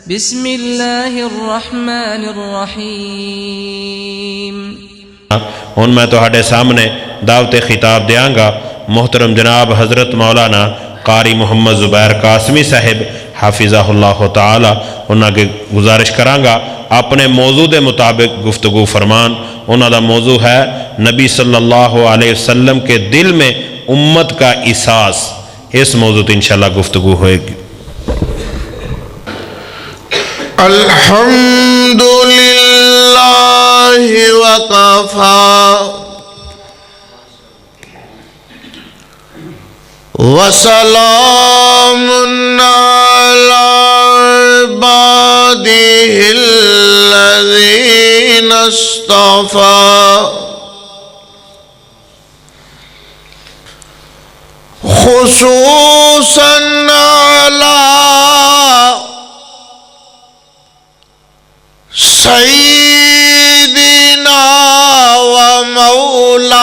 بسم اللہ الرحمن الرحیم۔ ہن میں تہاڈے سامنے دعوت خطاب دیاں گا محترم جناب حضرت مولانا قاری محمد زبیر قاسمی صاحب حافظہ اللہ تعالی، انہاں کے گزارش کراں گا اپنے موضوع دے مطابق گفتگو فرمان۔ انہاں دا موضوع ہے نبی صلی اللہ علیہ وسلم کے دل میں امت کا احساس۔ اس موضوع تے انشاءاللہ گفتگو ہوئے گی۔ الحمدللہ وکفا وسلام علی عباده الذین اصطفى خصوصاً علی سیدنا و مولانا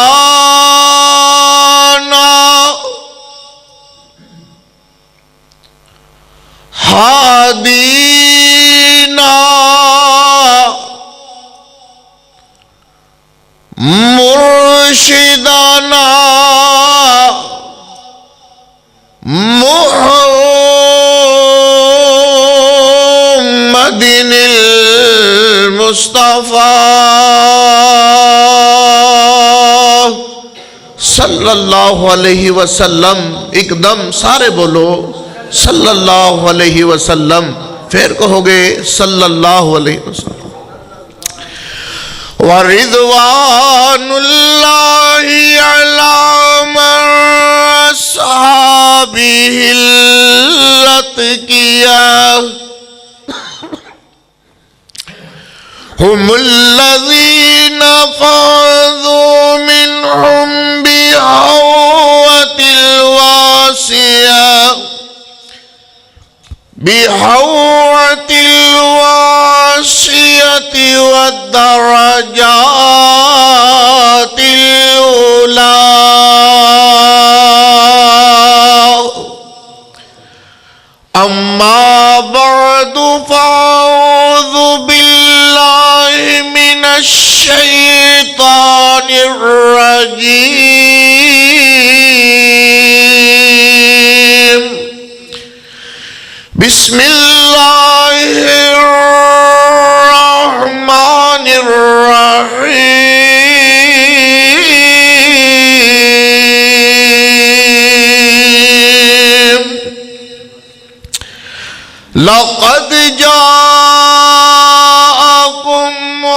ہادینا مرشدنا محمد المصطفى صلی اللہ علیہ وسلم۔ ایک دم سارے بولو صلی اللہ علیہ وسلم، پھر کہو گے صلی اللہ علیہ وسلم۔ وَرِضْوَانُ اللَّهِ عَلَى مَنْ أَصْحَابِهِ الْأَتْقِيَاءِ هُمُ الَّذِينَ فَاضُوا مِنْهُمْ بِحَوَّةِ الْوَاسِيَةِ والدرجات الأولى۔ أما بعد فأعوذ بالله من الشيطان الرجيم۔ بسم اللہ الرحمن الرحیم۔ لقد جاءكم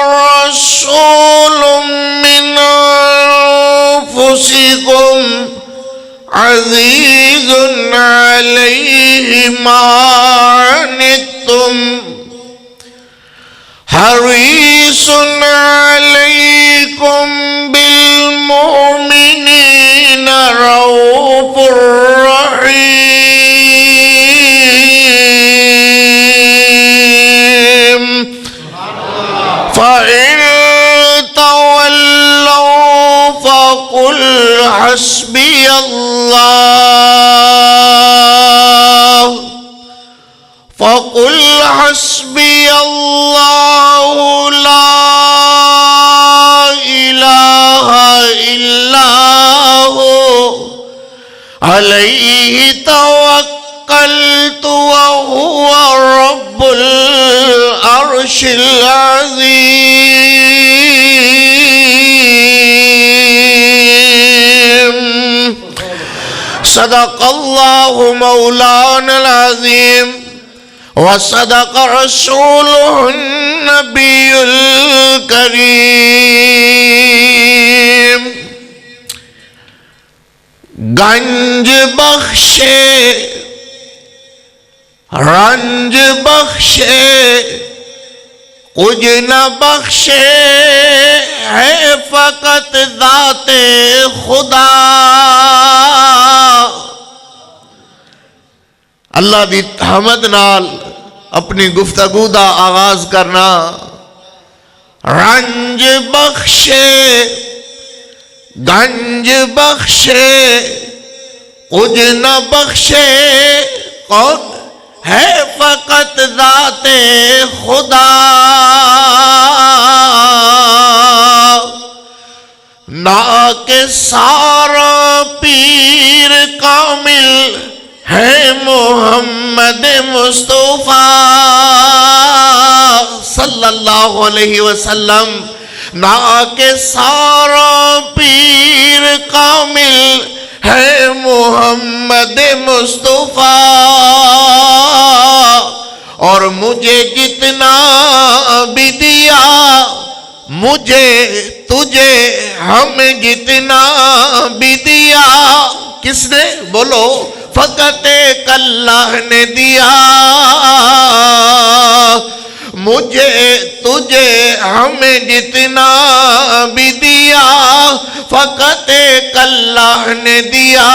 رسول من أنفسكم عزيز عليه ما عنتم حريص عليكم بالمؤمنين رؤوف رحيم۔ فإن تولوا فقل حسبي الله فقل حسبي الله لا إله إلا هو عليه توكلت وهو رب العرش العظيم۔ صدق اللہ مولانا العظیم وصدق رسوله النبی الکریم۔ گنج بخشے رنج بخشے کچھ نہ بخشے ہے فقط ذات خدا۔ اللہ دی حمد نال اپنی گفتگو دا آغاز کرنا۔ رنج بخشے گنج بخشے کچھ نہ بخشے کون ہے فقط ذات خدا، نہ کہ سارا پیر کامل ہے محمد مصطفیٰ صلی اللہ علیہ وسلم، نہ کہ سارا پیر کامل ہے محمد مصطفیٰ، اور مجھے جتنا بھی دیا، مجھے تجھے ہمیں جتنا بھی دیا، کس نے؟ بولو، فقط ایک اللہ نے دیا، مجھے تجھے ہمیں جتنا بھی دیا، فقط ایک اللہ نے دیا۔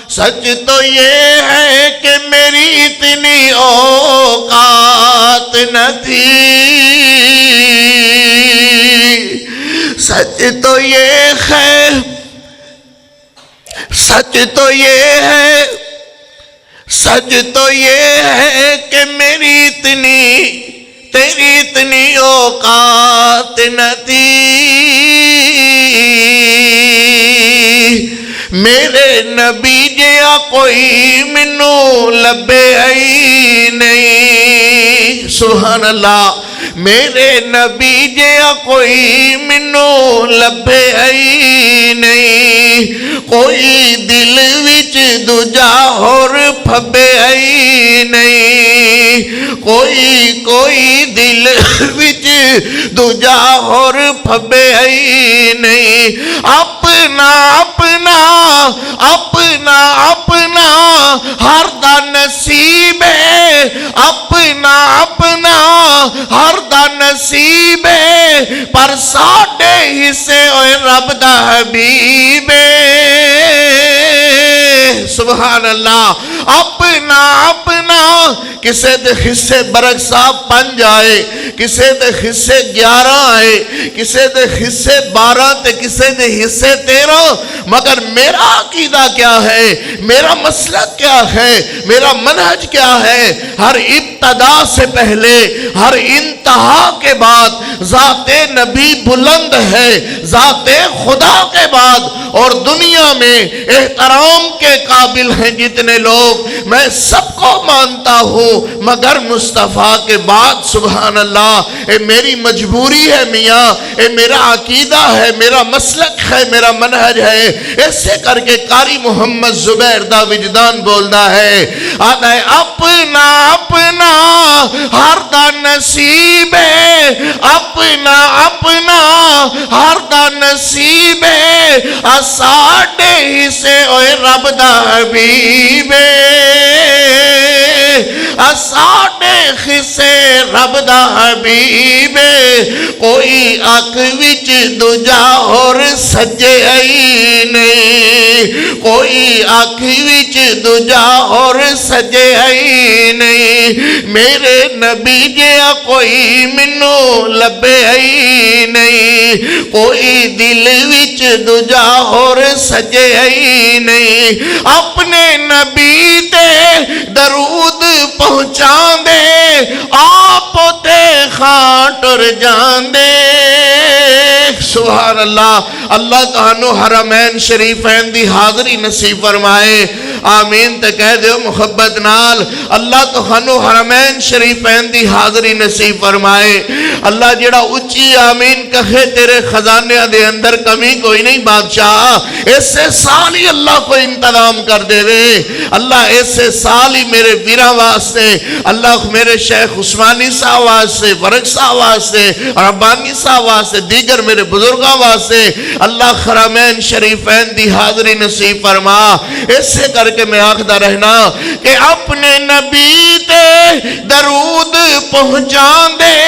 سچ تو یہ ہے کہ میری اتنی اوقات نہ تھی، سچ تو یہ ہے، سچ تو یہ ہے، سچ تو یہ ہے کہ میری تیری اتنی اوقات نہ تھی، میرے نبی جیا کوئی منو لبے ہی نہیں، سبحان اللہ، میرے نبی جیا کوئی منو لبے ہی نہیں، کوئی دل وچ دوجا ہور پھبے ہی نہیں، کوئی دل وچ دوجا ہور پھبے ہی نہیں، اپنا اپنا اپنا اپنا ہر دا نصیب ہے، اپنا اپنا ہر دا نصیب ہے، پر ساڈے حصے ہوئے رب دا حبیب ہے، سبحان اللہ، اپنا اپنا، کسے دے حصے برک صاحب 5 آئے، کسے دے حصے 11 آئے، کسے دے حصے 12 تے کسے دے حصے 13، مگر میرا عقیدہ کیا ہے، میرا مسلک کیا ہے، میرا منہج کیا ہے؟ ہر ابتدا سے پہلے، ہر انتہا کے بعد ذات نبی بلند ہے، ذات خدا کے بعد، اور دنیا میں احترام کے قابل ہیں جتنے لوگ، میں سب کو مانتا ہوں، مگر مصطفیٰ کے بعد سبحان اللہ، اے میری مجبوری ہے میاں، اے میرا عقیدہ ہے، میرا مسلک ہے، میرا منہج ہے، ایسے کر کے قاری محمد زبیر دا وجدان بولدا ہے، آدھا ہے اپنا اپنا ہر دا نصیب ہے، اپنا اپنا ہر دا نصیب ہے، ساڈے حصے ہوئے رب دا حبیب ہے، ساڈے حصے رب دا حبیب ہے، کوئی اکھ وچ دوجا ہور سجے ہی نہیں، کوئی اکھ وچ دوجا ہور سجے ہی نہیں، میرے نبی جیا کوئی منو لبے ہی نہیں، کوئی دل وچ دوجا ہور سجے ہی نہیں، اپنے نبی تے درود پہنچان دے، آپ تے خان ٹر جان دے، سبحان اللہ، اللہ تہانو حرمین شریفین دی حاضری نصیب فرمائے، آمین تے کہہ دیو محبت نال، اللہ تہانو حرمین شریفین دی حاضری نصیب فرمائے، اللہ جڑا اچھی آمین کہے تیرے خزانے دے اندر کمی کوئی نہیں بادشاہ، ایسے سال ہی اللہ کو انتظام کر دے وے، اللہ ایسے سال ہی میرے ویرہ واسطے، اللہ میرے شیخ عثمانی صاحب واسطے، ورق صاحب واسطے، ربانی صاحب واسطے، دیگر میرے بزرگاں واسطے، اللہ حرمین شریفین دی حاضری نصیب فرما، ایسے کر کے میں آخدہ رہنا کہ اپنے نبی تے درود پہنچان دے،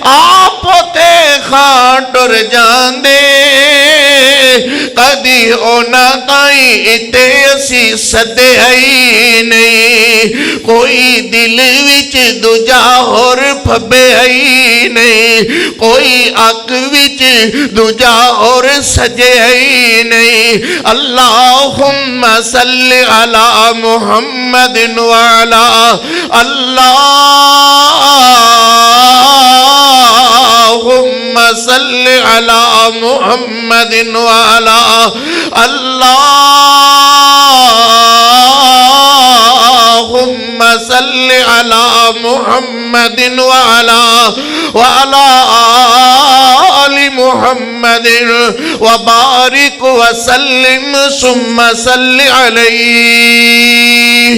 آپ تے خان ٹر جان دے، کدی اونا تائیں اتے اسی صدے ہی نہیں، کوئی دل وچ دوجا ہور پھبے ہی نہیں، نہیں، کوئی اک وچ دوجا اور سجے ہی نہیں۔ اللہم صلی علی محمد وعلا اللہم صلی علی محمد وعلا اللہم صلی علی محمد وعلا آل محمد وبارک وسلم ثم صلی علیہ۔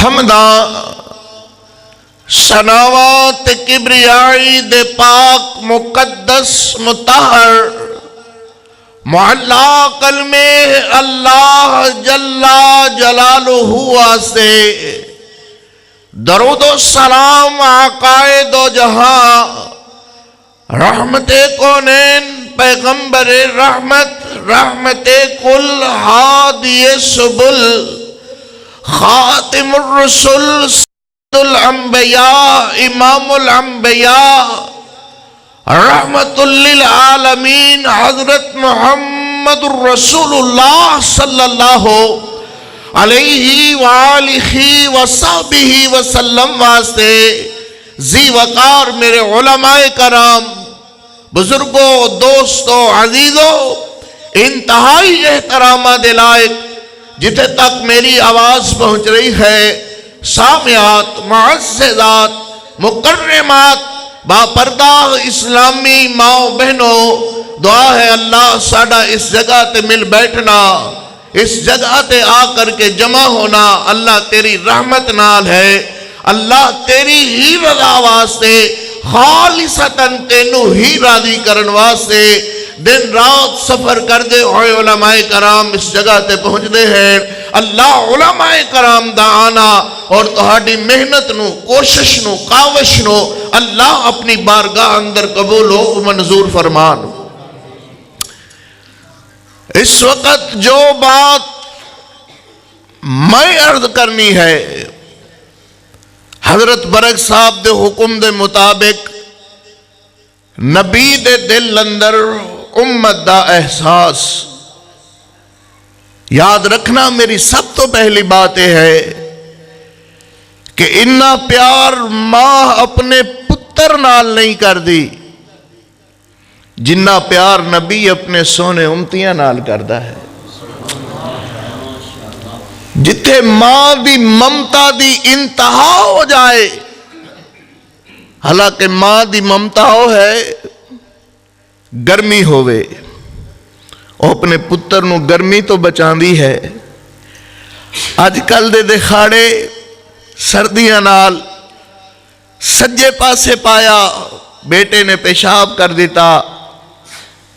حمداں ثناوات کبریائی دے پاک مقدس مطہر معلا کلمہ اللہ جل جلالہ واسطے درود و سلام آقائے دو جہاں رحمت کونین پیغمبر رحمت رحمت کل ہادی سبل خاتم الرسل سید الانبیاء امام الانبیاء رحمت للعالمین حضرت محمد الرسول اللہ صلی اللہ علیہ وآلہ وصحبہ وسلم واسطے ذی وقار میرے علماء کرام، بزرگوں، دوستوں، عزیزوں، انتہائی احترامات لائق جتنے تک میری آواز پہنچ رہی ہے، سامعات، معززات، مکرمات، باپردہ اسلامی ماں بہنوں، دعا ہے اللہ ساڑھا اس جگہ تے مل بیٹھنا، اس جگہ تے آ کر کے جمع ہونا اللہ تیری رحمت نال ہے، اللہ تیری ہی رضا واسطے خالصتاً تینو ہی راضی کرن واسطے دن رات سفر کر دے ہوئے علماء کرام اس جگہ تے پہنچ دے ہیں۔ اللہ علماء کرام دا آنا اور تہاڈی محنت نو، کوشش نو، کاوش نو اللہ اپنی بارگاہ اندر قبول و منظور فرمان۔ اس وقت جو بات میں عرض کرنی ہے، حضرت برک صاحب دے حکم دے مطابق نبی دے دل اندر امت دا احساس یاد رکھنا۔ میری سب تو پہلی بات یہ ہے کہ اتنا پیار ماں اپنے پتر نال نہیں کر دی جنہ پیار نبی اپنے سونے امتیاں نال کردا ہے۔ جتھے ماں دی ممتا دی انتہا ہو جائے، حالانکہ ماں دی ممتا ہو ہے گرمی ہوئے، وہ اپنے پتر نو گرمی تو بچان دی ہے۔ آج کل دے دکھاڑے سردیاں نال سجے پاسے پایا، بیٹے نے پیشاب کر دیتا،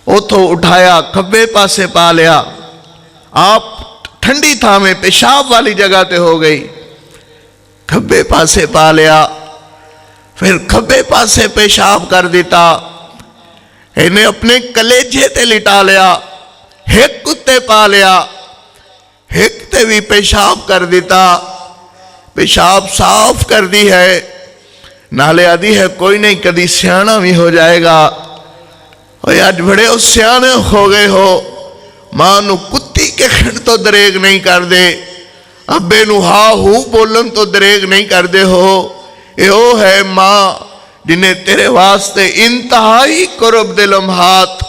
اتھو اٹھایا کھبے پاسے پا لیا، آپ ٹھنڈی تھا میں پیشاب والی جگہ تے ہو گئی، کھبے پاسے پا لیا، پھر کھبے پاسے پیشاب کر دیتا، انہیں اپنے کلیجے تے لٹا لیا، ایک کتے پا لیا، ایک تے بھی پیشاب کر دیتا، پیشاب صاف کر دی ہے، نالے آدھی ہے کوئی نہیں کدی سیانا بھی ہو جائے گا۔ اور آج بڑے اس سیانے ہو گئے ہو، ماں نو کتی کے کھنڈ تو دریگ نہیں کر دے، ابے نو ہا ہو بولن تو دریگ نہیں کر دے ہو۔ اے او ہے ماں جنہیں تیرے واسطے انتہائی قرب دے لمحات،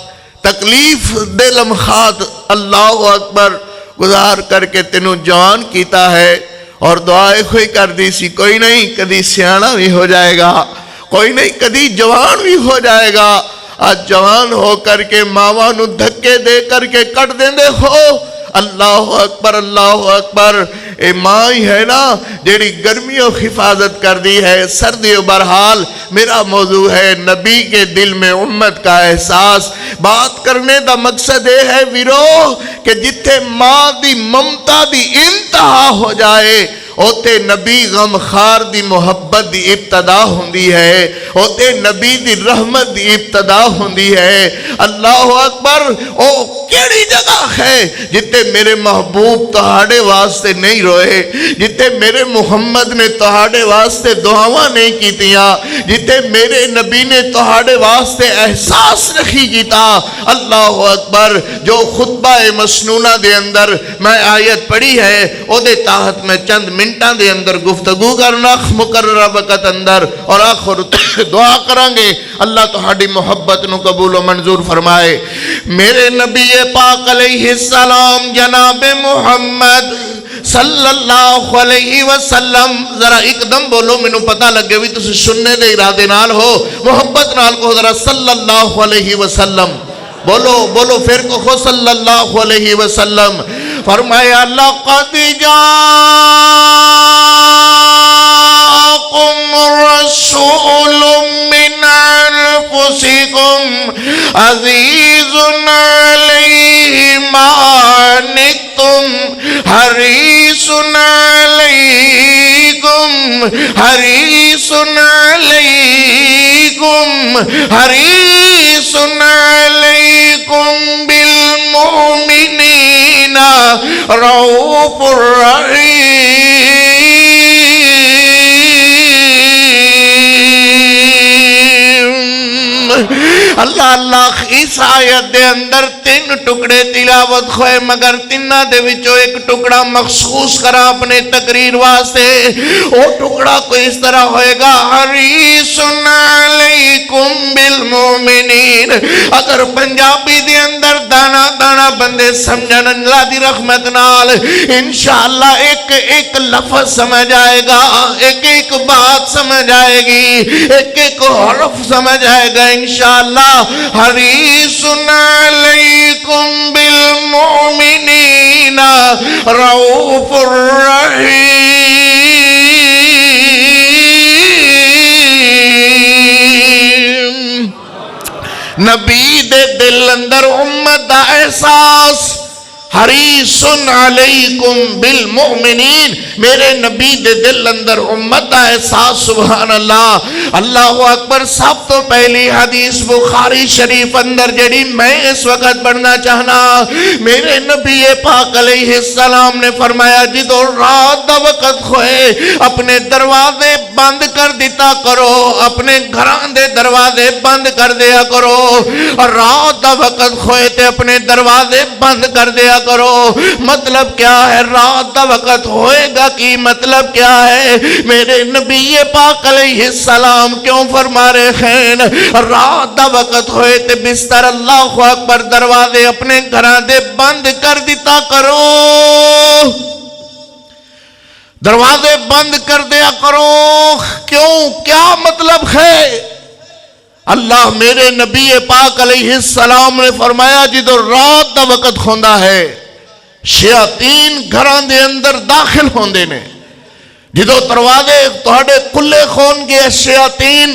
تکلیف دے لمحات اللہ اکبر گزار کر کے تینوں جوان کیتا ہے، اور دعائے کوئی کر دی سی کوئی نہیں کدی سیانا بھی ہو جائے گا، کوئی نہیں کدی جوان بھی ہو جائے گا۔ آج جوان ہو کر کے ماما نو دھکے دے کر کے کٹ دیندے ہو۔ اللہ اکبر اللہ اکبر۔ اے ماں ہی ہے نا جیڑی گرمیوں حفاظت کر دی ہے، سردیوں برحال میرا موضوع ہے نبی کے دل میں امت کا احساس۔ بات کرنے دا مقصد یہ ہے ویرو کہ جتھے ماں دی ممتا دی انتہا ہو جائے اوتے نبی غم خار دی محبت دی ابتدا ہوندی ہے، اوتے نبی دی رحمت دی ابتدا ہوندی ہے۔ اللہ اکبر۔ او کیڑی جگہ ہے جتے میرے محبوب تہاڑے واسطے نہیں روئے، جتے میرے محمد نے تہاڑے واسطے دعاواں نہیں کیتیاں، جتے میرے نبی نے تہاڑے واسطے احساس رکھی کیتا۔ اللہ اکبر۔ جو خطبہ مسنونہ دے اندر میں آیت پڑھی ہے او دے تحت میں چند منٹاں دے اندر گفتگو کرنا مقررہ وقت اندر، اور آخر دعا کرانگے اللہ تہاڑی محبت نو قبول و منظور فرمائے۔ میرے نبی پاک علیہ السلام جناب محمد صلی اللہ علیہ وسلم، ذرا ایک دم بولو، میں نو پتہ لگے بھی تسی سننے دے ارادے نال ہو، محبت نال کو ذرا صلی اللہ علیہ وسلم بولو بولو، پھر کو صلی اللہ علیہ وسلم۔ فرمایا لقد جاءکم رسول من انفسکم عزیز علیہ ما عنتم حریص علیکم حریص علیکم حریص علیکم بالمؤمنین رؤوف رحیم۔ اللہ اللہ، اس آیت دے اندر تین ٹکڑے تلاوت ہوئے، مگر تینہ دے وچوں ایک ٹکڑا مخصوص کرا اپنے تقریر واسطے۔ وہ ٹکڑا کو اس طرح ہوئے گا، حریص علیکم بالمؤمنین۔ اگر پنجابی دے اندر دانا دانا بندے سمجھن اللہ دی رحمت نال انشاءاللہ ایک ایک لفظ سمجھ آئے گا، ایک ایک بات سمجھ آئے گی، ایک ایک حرف سمجھ آئے گا انشاءاللہ۔ حریص علیکم بالمؤمنین رؤوف رحیم۔ نبی دے دل اندر امت دا احساس، حریص علیکم بالمؤمنین، میرے نبی دے دل اندر امت دا احساس۔ سبحان اللہ، اللہ اکبر۔ سب تو پہلی حدیث بخاری شریف اندر جڑی میں اس وقت پڑھنا چاہنا، میرے نبی پاک علیہ السلام نے فرمایا جدو رات دا وقت ہوئے اپنے دروازے بند کر دیتا کرو، اپنے گھران دے دروازے بند کر دیا کرو، اور رات دا وقت ہوئے تے اپنے دروازے بند کر دیا کرو۔ مطلب کیا ہے؟ رات دا وقت ہوئے گا کی مطلب کیا ہے؟ میرے نبی پاک علیہ السلام کیوں فرما رہے ہیں رات دا وقت ہوئے تے بستر اللہ اکبر دروازے اپنے گھراں دے بند کر دیتا کرو، دروازے بند کر دیا کرو۔ کیوں؟ کیا مطلب ہے؟ اللہ میرے نبی پاک علیہ السلام نے فرمایا جدو رات دا وقت ہوندہ ہے شیاطین گھران دے اندر داخل ہوندے نے، جدو دروازے تہاڑے کلے خون گے شیاطین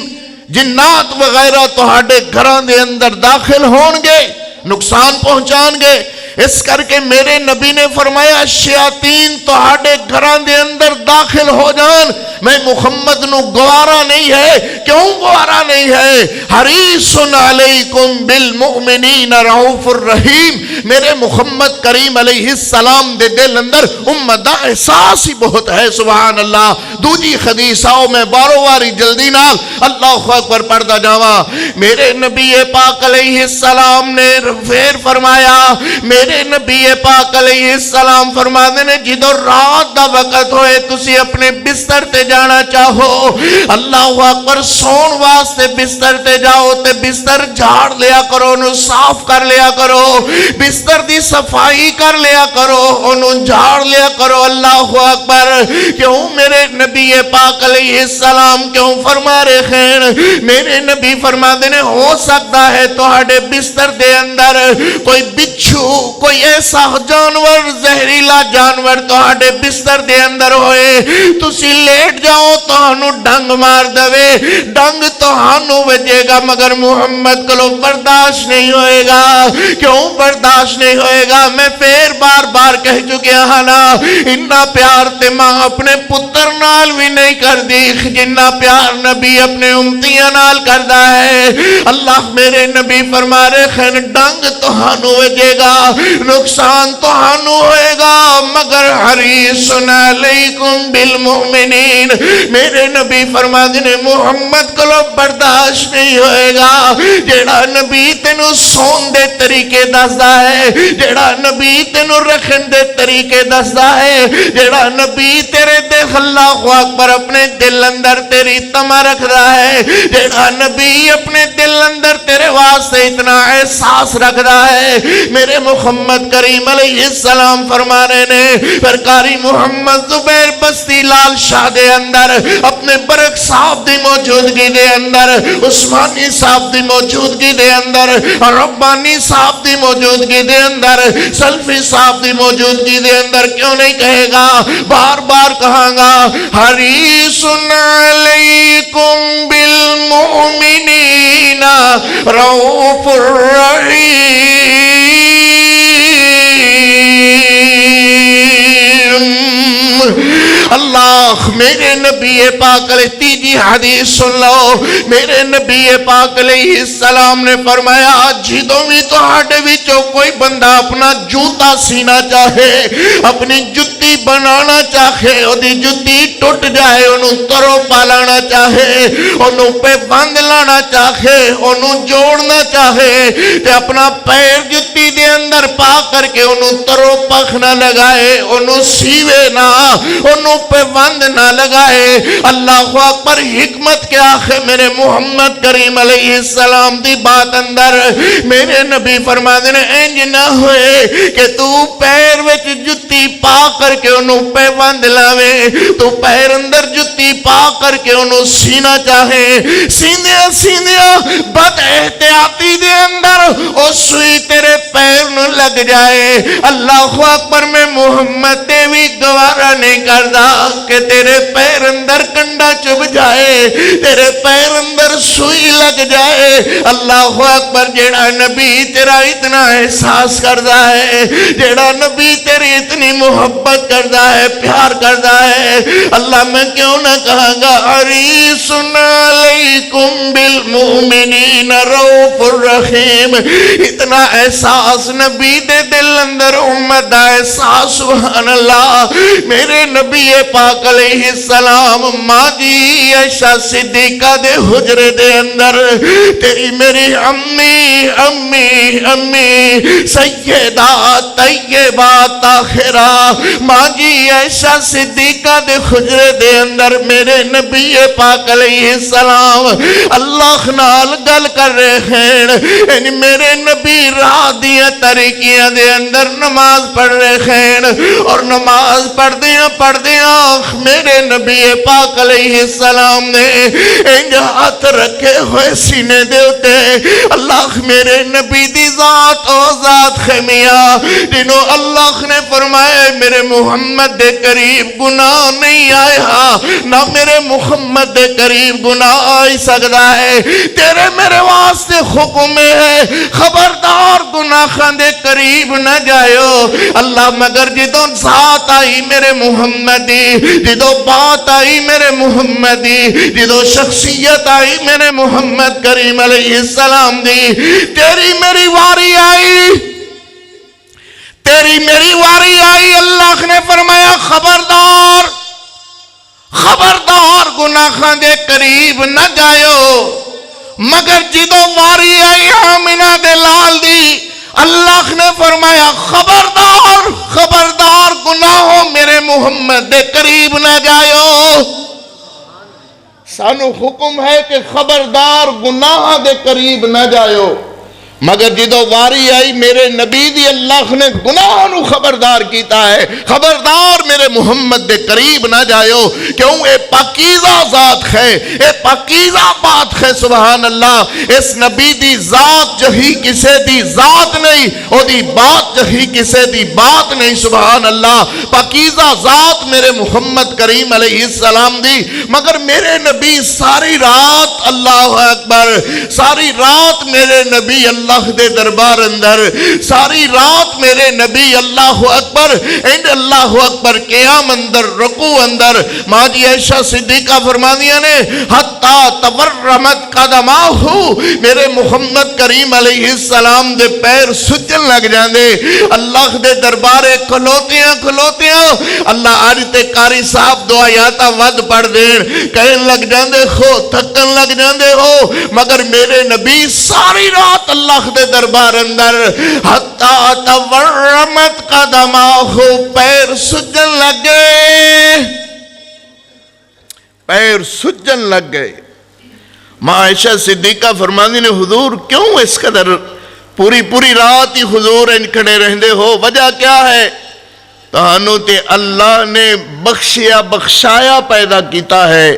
جنات وغیرہ تہاڑے گھران دے اندر داخل ہون گے، نقصان پہنچان گے۔ اس کر کے میرے نبی نے فرمایا شیاطین تہاڑے گھران دے اندر داخل ہو جان، میں محمد نو گوارا نہیں ہے۔ کیوں گوارا نہیں ہے؟ حریص علیکم بالمؤمنین رؤوف الرحیم، میرے محمد کریم علیہ السلام دے دل اندر امت دا احساس ہی بہت ہے۔ سبحان اللہ۔ دوجی حدیث آؤ میں بارو واری جلدی نال اللہ اکبر پڑھدا جاواں۔ میرے نبی پاک علیہ السلام نے پھر فرمایا، میرے نبی پاک علیہ السلام فرماتے نے جدو رات دا وقت ہوئے تسی اپنے بستر تے جانا چاہو، اللہ اکبر، سون واسطے بستر تے جاؤ تے بستر جھاڑ لیا کرو، انہوں صاف کر لیا کرو، بستر دی صفائی کر لیا کرو، انہوں جھاڑ لیا کرو۔ اللہ اکبر۔ کیوں؟ میرے نبی پاک علیہ السلام کیوں فرما رہے ہیں؟ میرے نبی فرماتے نے ہو سکتا ہے تہاڑے بستر دے اندر کوئی بچھو، کوئی ایسا جانور، زہریلا جانور تہاڑے بستر دے اندر ہوئے، تسی لیٹ جاؤ تہانو ڈنگ مار دوے، ڈنگ تہانو وجے گا مگر محمد کو برداشت نہیں ہوئے گا۔ کیوں برداشت نہیں ہوئے گا؟ میں پھر بار بار کہہ چکیا ہاں نا اتنا پیار تے ماں اپنے پتر نال بھی نہیں کر دی جنہ پیار نبی اپنے امتیاں نال کردا ہے اللہ میرے نبی فرما رہے ہیں ڈنگ تہانوں وجے گا نقصان تہانوں ہوئے گا مگر حریص علیکم بالمؤمنین میرے نبی فرما دینے محمد کو برداشت نہیں ہوئے گا جیڑا نبی تینوں سون دے طریقے دسدا ہے جیڑا نبی تینوں رکھن دے طریقے دسدا ہے جیڑا نبی تیرے دے اللہ اکبر اپنے دل اندر تیری تما رکھدا ہے جیڑا نبی اپنے دل اندر تیرے واسطے اتنا احساس رکھدا ہے میرے محمد کریم علیہ السلام فرما رہے نے پھر قاری محمد زبیر بستی لال شاہ دے اندر اپنے برک صاحب دی موجودگی دے اندر عثمانی صاحب دی موجودگی دے اندر ربانی صاحب دی موجودگی دے اندر سلفی صاحب دی موجودگی دے اندر کیوں نہیں کہے گا بار بار کہاں گا حریص علیکم بالمؤمنین رؤوف الرحیم اللہ میرے نبی پاک علیہ تیجی حدیث سن لو میرے نبی پاک علیہ السلام نے فرمایا جدوں بھی تو ہاڑے وچوں کوئی بندہ اپنا جوتا سینا چاہے اپنی جتی بنانا چاہے دی جتی ٹوٹ جائے انہوں ترو پالانا چاہے انہوں پہ بند لانا چاہے انہوں جوڑنا چاہے تے اپنا پیر جتی دے اندر پا کر کے انہوں ترو پخ نہ لگائے انہوں سیوے نہ انہوں پہ بند نہ لگائے اللہ اکبر حکمت کیا ہے میرے محمد کریم علیہ السلام دی بات اندر میرے نبی فرما دینے انج نہ ہوئے کہ تو پیر وچ جتی پا کر کے انہوں پہ بند لاوے تو پیر اندر جتی پا کر کے انہوں سینا چاہے سیندیا بد احتیاطی دے اندر او سوئی تیرے پیر نو لگ جائے اللہ اکبر میں محمد تے بھی گوارا نہیں کردا کہ تیرے پیر اندر کنڈا چب جائے تیرے پیر اندر سوئی لگ جائے اللہ اکبر جیڑا نبی تیرا اتنا احساس کردا ہے جیڑا نبی تیری اتنی محبت کردا ہے پیار کردا ہے اللہ میں کیوں نہ کہاں گا حریص علیکم بالمؤمنین رؤوف الرحیم اتنا احساس نبی دے دل اندر امت دا احساس سبحان اللہ میرے نبی پاک علیہ السلام ماں جی عائشہ صدیقہ دے حجرے دے اندر تیری میری امی امی امی سیدہ طیبہ طاہرہ ماں جی عائشہ صدیقہ دے حجرے دے اندر میرے نبی پاک علیہ السلام اللہ نال گل کر رہے ہیں میرے نبی راہ دیا طریقیاں دے اندر نماز پڑھ رہے ہیں اور نماز پڑھ دیا میرے نبی پاک علیہ السلام نے انج ہاتھ رکھے ہوئے سینے دے اتے اللہ میرے نبی دی ذات او ذات خیمیہ جنہوں اللہ نے فرمائے میرے محمد دے قریب گناہ نہیں آیا نہ میرے محمد دے قریب گناہ آئی سکتا ہے تیرے میرے واسطے حکم ہے خبردار گناہ خان دے قریب نہ جائیو اللہ مگر جدوں ذات آئی میرے محمد دی جدوں بات آئی میرے محمد دی جدوں شخصیت آئی میرے محمد کریم علیہ السلام دی تیری میری واری آئی تیری میری واری آئی اللہ نے فرمایا خبردار خبردار گناہ دے قریب نہ جائیو مگر جدوں واری آئی آمینہ دے لال دی اللہ نے فرمایا خبردار خبردار گناہوں میرے محمد دے قریب نہ جائیو سانو حکم ہے کہ خبردار گناہ دے قریب نہ جائیو مگر جدو واری آئی میرے نبی دی اللہ نے گناہ نو خبردار کیتا ہے خبردار میرے محمد دے قریب نہ جائیو کیوں اے پاکیزہ ذات ہے اے پاکیزہ بات ہے سبحان اللہ اس نبی دی ذات جہی کسے دی ذات نہیں او دی بات جہی کسے دی بات نہیں سبحان اللہ پاکیزہ ذات میرے محمد کریم علیہ السلام دی مگر میرے نبی ساری رات اللہ اکبر ساری رات میرے نبی اللہ اللہ دے دربار اندر ساری رات میرے نبی اللہ اکبر اللہ اکبر قیام اندر رکوع اندر ماں جی عائشہ صدیقہ فرمانیاں نے حتی تورمت قدماہ میرے محمد کریم علیہ السلام دے پیر سجن لگ جاندے اللہ دے دربارے کھلوتیاں اللہ آجتے قاری صاحب دو آیاتاں ود پڑھ دین کہن لگ جاندے ہو تھکن لگ جاندے ہو مگر میرے نبی ساری رات اللہ دے دربار اندر حتی تورمت قدماہ پیر سجن لگ گئے ماں عائشہ صدیقہ فرماندی نے حضور کیوں اس قدر پوری رات ہی حضور ان کھڑے رہندے ہو وجہ کیا ہے تہانوں تے اللہ نے بخشایا پیدا کیتا ہے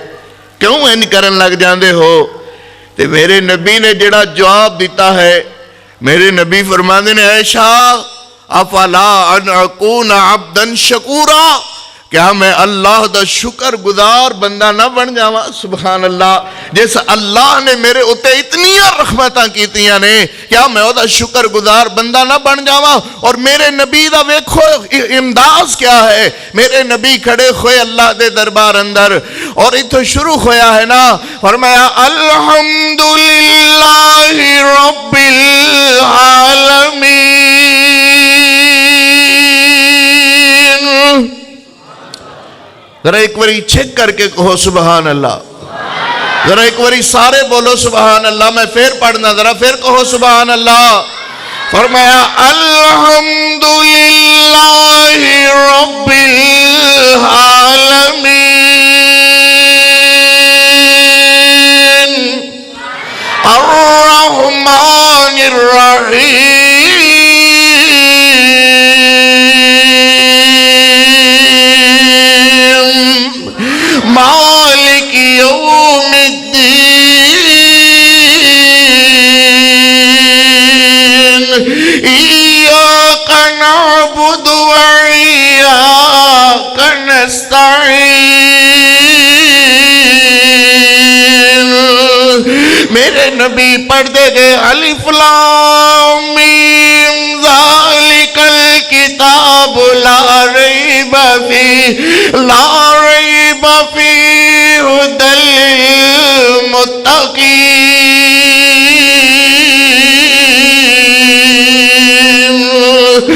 کیوں ان کرن لگ جاندے ہو تے میرے نبی نے جڑا جواب دیتا ہے میرے نبی فرماندے نے عائشہ افلا ان اکون عبدا شکورا کیا میں اللہ دا شکر گزار بندہ نہ بن جاواں سبحان اللہ جس اللہ نے میرے اتے اتنی رحمتاں کیتیاں نے کیا میں او دا شکر گزار بندہ نہ بن جاواں اور میرے نبی دا ویکھو امداز کیا ہے میرے نبی کھڑے ہوئے اللہ دے دربار اندر اور اتھو شروع ہویا ہے نا فرمایا الحمدللہ رب العالمین ذرا ایک باری چھک کر کے کہو سبحان اللہ ذرا ایک باری سارے بولو سبحان اللہ میں پھر پڑھنا ذرا پھر کہو سبحان اللہ فرمایا الحمدللہ رب العالمین الرحمن الرحیم مالک یوم الدین ایاک نعبد و ایاک نستعین میرے نبی پڑھ دے گئے الف لام میم ذالک الکتاب لا ریب فیہ هدى للمتقین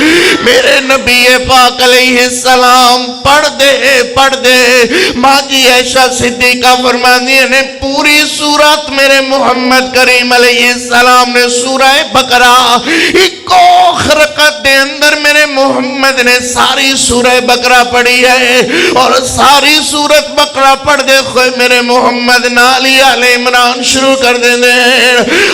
میرے نبی پاک علیہ السلام پڑھ دے ماں جی عائشہ صدیقہ فرماندی نے پوری سورت میرے محمد کریم علیہ السلام نے سورہ بقرہ ایکو خرقت دے اندر میرے محمد نے ساری سورہ بقرہ پڑھی ہے اور ساری سورت بقرہ پڑھ دے خوئے میرے محمد نالی آل عمران شروع کر دے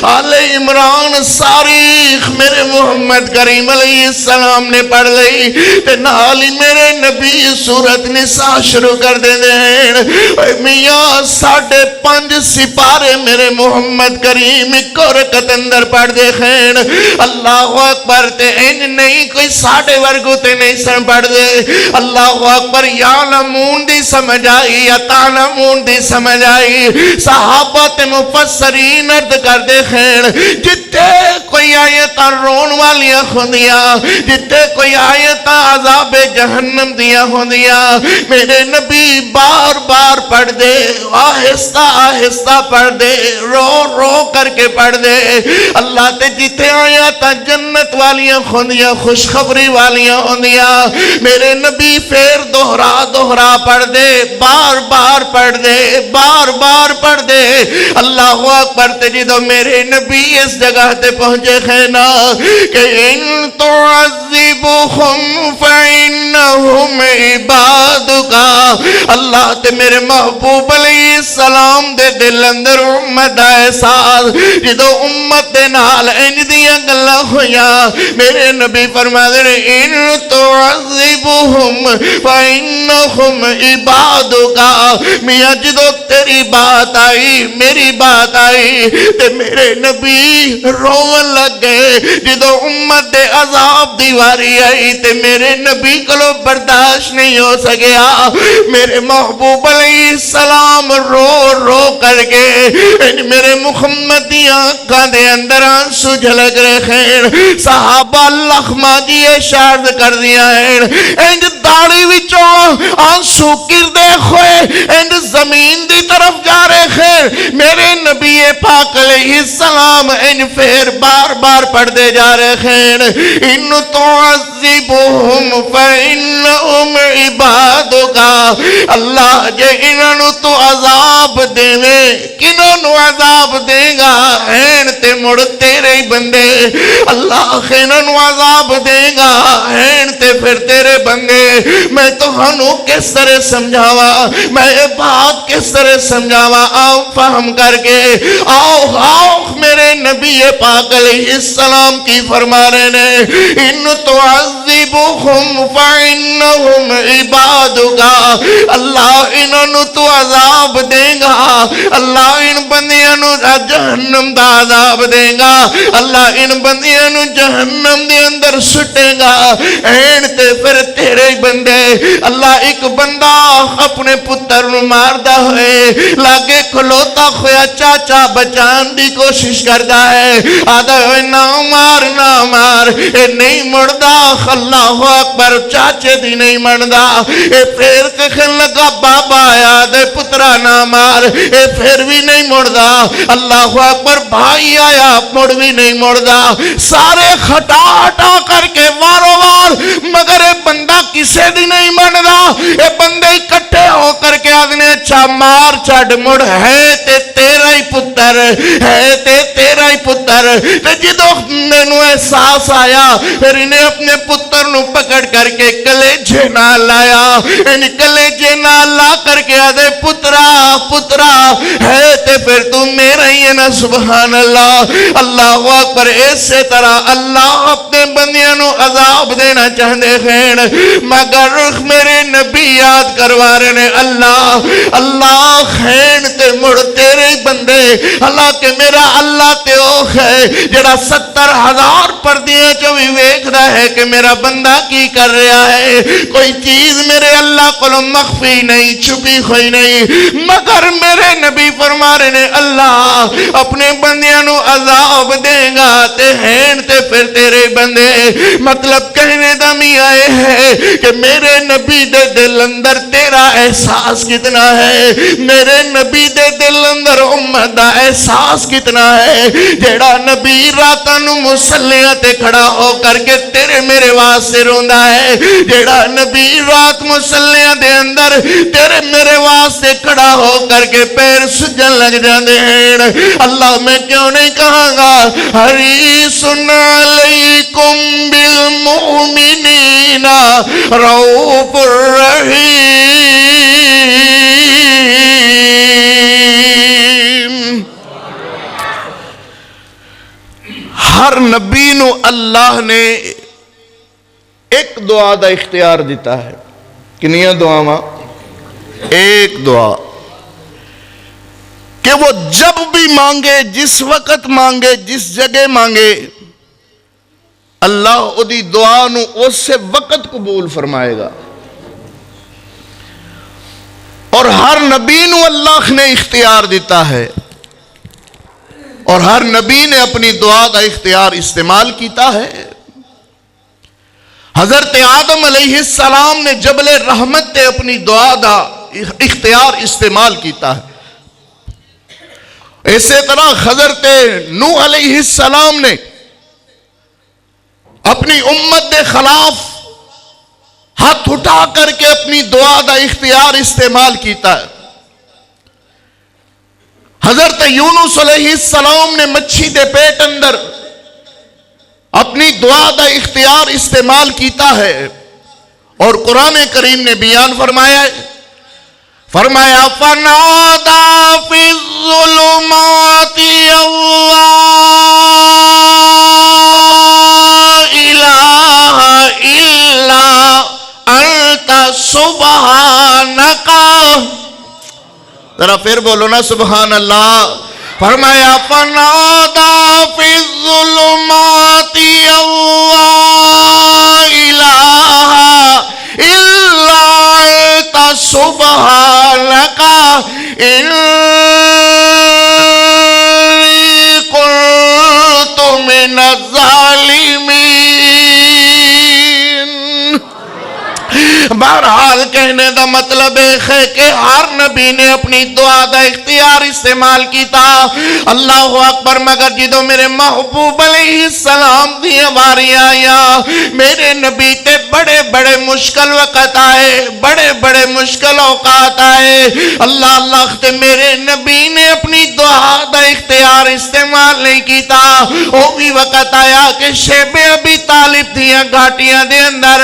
آل عمران ساری میرے محمد کریم علیہ السلام نے پڑھ لئی تے نالی میرے نبی سورت نساء شروع کر دے میاں 5.5 سپارے میرے محمد کریم ایک رکعت اندر پڑھ دے خین اللہ اکبر تے ان نہیں کوئی 6.5 ورگو تے نہیں سن پڑھ دے اللہ اکبر یعلمون دی سمجھ آئی یا تعلمون دی سمجھ آئی صحابہ تے مفسرین ارد کر دے خین جتے کوئی آیتاں رون والیاں خودیاں جتے کوئی آیتاں عذاب جہنم دیا خودیاں میرے نبی بار بار پڑھ دے آہستہ پڑھ دے رو کر کے پڑھ دے اللہ تے جتے آیتاں جنت والیاں خودیاں خوشخبری والیاں خودیاں میرے نبی پھر دہرا پڑھ دے بار بار پڑھ دے اللہ اکبر تے جدو میرے نبی اس جگہ تے پہنچے خینا کہ ان تعذبهم فإنهم عبادك اللہ تے میرے محبوب علیہ السلام دے دل اندر امت احساس جدو امت دے نال ان دیا گلہ ہویا میرے نبی فرما دے ان تعذبهم فإنهم عبادك میاں جدو تیری بات آئی میری بات آئی تے میرے نبی رون لگ گئے جدو امت دے عذاب دیواری آئی تے میرے نبی کلو برداشت نہیں ہو سکیا میرے محبوب یعقوب علیہ السلام رو رو کر کے میرے محمد دی آنکھاں دے اندر آنسو جھلک رہے ہیں. صحابہ لخمہ جی اشارت کر دیا ہے انج داڑھی وچوں آنسو گردے ہوئے انج زمین دی طرف جا رہے ہیں. میرے نبی پاک علیہ السلام انج پھر بار بار پڑھ دے جا رہے ہیں ان تعذبہم فإنہم عبادک. اللہ جے انہوں تو عذاب دیوے کنہوں عذاب دے گا ہیں تے مڑ تیرے ہی بندے. اللہ انہوں عذاب دے گا ہیں تے پھر تیرے بندے. میں تو ہنو کس طرح سمجھاوا, میں یہ بات کس طرح سمجھاوا, آؤ فہم کر کے آؤ آؤ. میرے نبی پاک علیہ السلام کی فرما رہے ہیں ان تعذبہم فإنہم عبادک. اللہ انہوں تو عذاب دے گا, اللہ ان بندیاں جہنم دا عذاب دے گا, اللہ ان بندیاں جہنم دے اندر سٹے گا این تے پھر تیرے بندے. اللہ ایک بندہ اپنے پتر نو ماردا ہوئے لاگے کھلوتا ہویا چاچا بچان دی کوشش کردا ہے, آدھا ہوئے نہ مار نہ مار, اے نہیں مڑدا. اللہ اکبر, چاچے دی نہیں مڑدا. اے پھر کہن لگا بابا آیا دے پترا نہ مار, اے پھر بھی نہیں مڑدا. اللہ اکبر, بھائی آیا مڑ بھی نہیں مڑدا. سارے ہٹا ہٹا کر کے وارو وار, مگر اے بندہ کسے دی نہیں مڑدا. اے بندے اکٹھے ہو کر کے آدھنے اچھا مار چھڑ مڑ ہے تے تیرا ہی پتر ہے تے تیرا ہی پتر. تے جدو انہوں احساس آیا پھر انہیں اپنے پتر نو پکڑ کر کے کلیجے نہ لایا. ان کلیجے نہ لا کر کے آدھے پترا پترا ہے تے پھر تو میرا ہی ہے نا. سبحان اللہ. اللہ اکبر. اسی طرح اللہ اپنے بندیاں نو عذاب دینا چاہتے ہیں مگر میرے نبی یاد کروا رہے ہیں اللہ اللہ خین تے مڑ تیرے بندے. اللہ کہ میرا اللہ تے او ہے جڑا 70,000 پردیاں چو بھی ویکھدا ہے کہ میرا بندہ کی کر رہا ہے. کوئی چیز میرے اللہ کو مخفی نہیں, چھپی ہوئی نہیں. مگر میرے نبی فرما رہے ہیں اللہ اپنے بندیاں نو عذاب دے گا تے ہین تے پھر تیرے بندے. مطلب کہنے دا می آئے ہے کہ میرے نبی دے دل اندر تیرا احساس کتنا ہے, میرے نبی دے دل اندر امت دا احساس کتنا ہے. جیڑا نبی راتاں مسلیاں تے کھڑا ہو کر کے تیرے میرے واسطے روندا ہے, جیڑا نبی رات مسلیاں دے اندر تیرے میرے واسطے کھڑا ہو کر کے پیر سجن لگ جاندے ہیں. اللہ میں کیوں نہیں کہاں گا حریص علیکم بالمؤمنین رؤوف الرحیم. ہر نبی نو اللہ نے ایک دعا دا اختیار دیتا ہے. کنیاں دعاواں؟ ایک دعا کہ وہ جب بھی مانگے, جس وقت مانگے, جس جگہ مانگے, اللہ اودی دعا نو اس سے وقت قبول فرمائے گا. اور ہر نبی نو اللہ نے اختیار دیتا ہے اور ہر نبی نے اپنی دعا دا اختیار استعمال کیتا ہے. حضرت آدم علیہ السلام نے جبل رحمت تے اپنی دعا دا اختیار استعمال کیتا ہے. اسی طرح حضرت نوح علیہ السلام نے اپنی امت دے خلاف ہاتھ اٹھا کر کے اپنی دعا دا اختیار استعمال کیتا ہے. حضرت یونس علیہ السلام نے مچھی دے پیٹ اندر اپنی دعا دا اختیار استعمال کیتا ہے اور قرآن کریم نے بیان فرمایا ہے, فرمایا فنادا فی الظلمات اللہ الہ الا انت سبحانک. ذرا پھر بولو نا سبحان اللہ. فرمایا فنادا فی الظلمات اللہ الہ الا انت سبحانک انی کنت من الظالمین۔ بہرحال کہنے دا مطلب ہے کہ ہر نبی نے اپنی دعا دا اختیار استعمال کیتا، اللہ اکبر، مگر جدو میرے محبوب علیہ السلام دیا باری آیا، میرے نبی تے بڑے بڑے مشکل وقت آئے، بڑے بڑے مشکل اوقات آئے، اللہ اللہ تے میرے نبی نے اپنی دعا دا اختیار استعمال نہیں کیتا۔ وہ بھی وقت آیا کہ شیب ابی طالب دیا گھاٹیاں دے اندر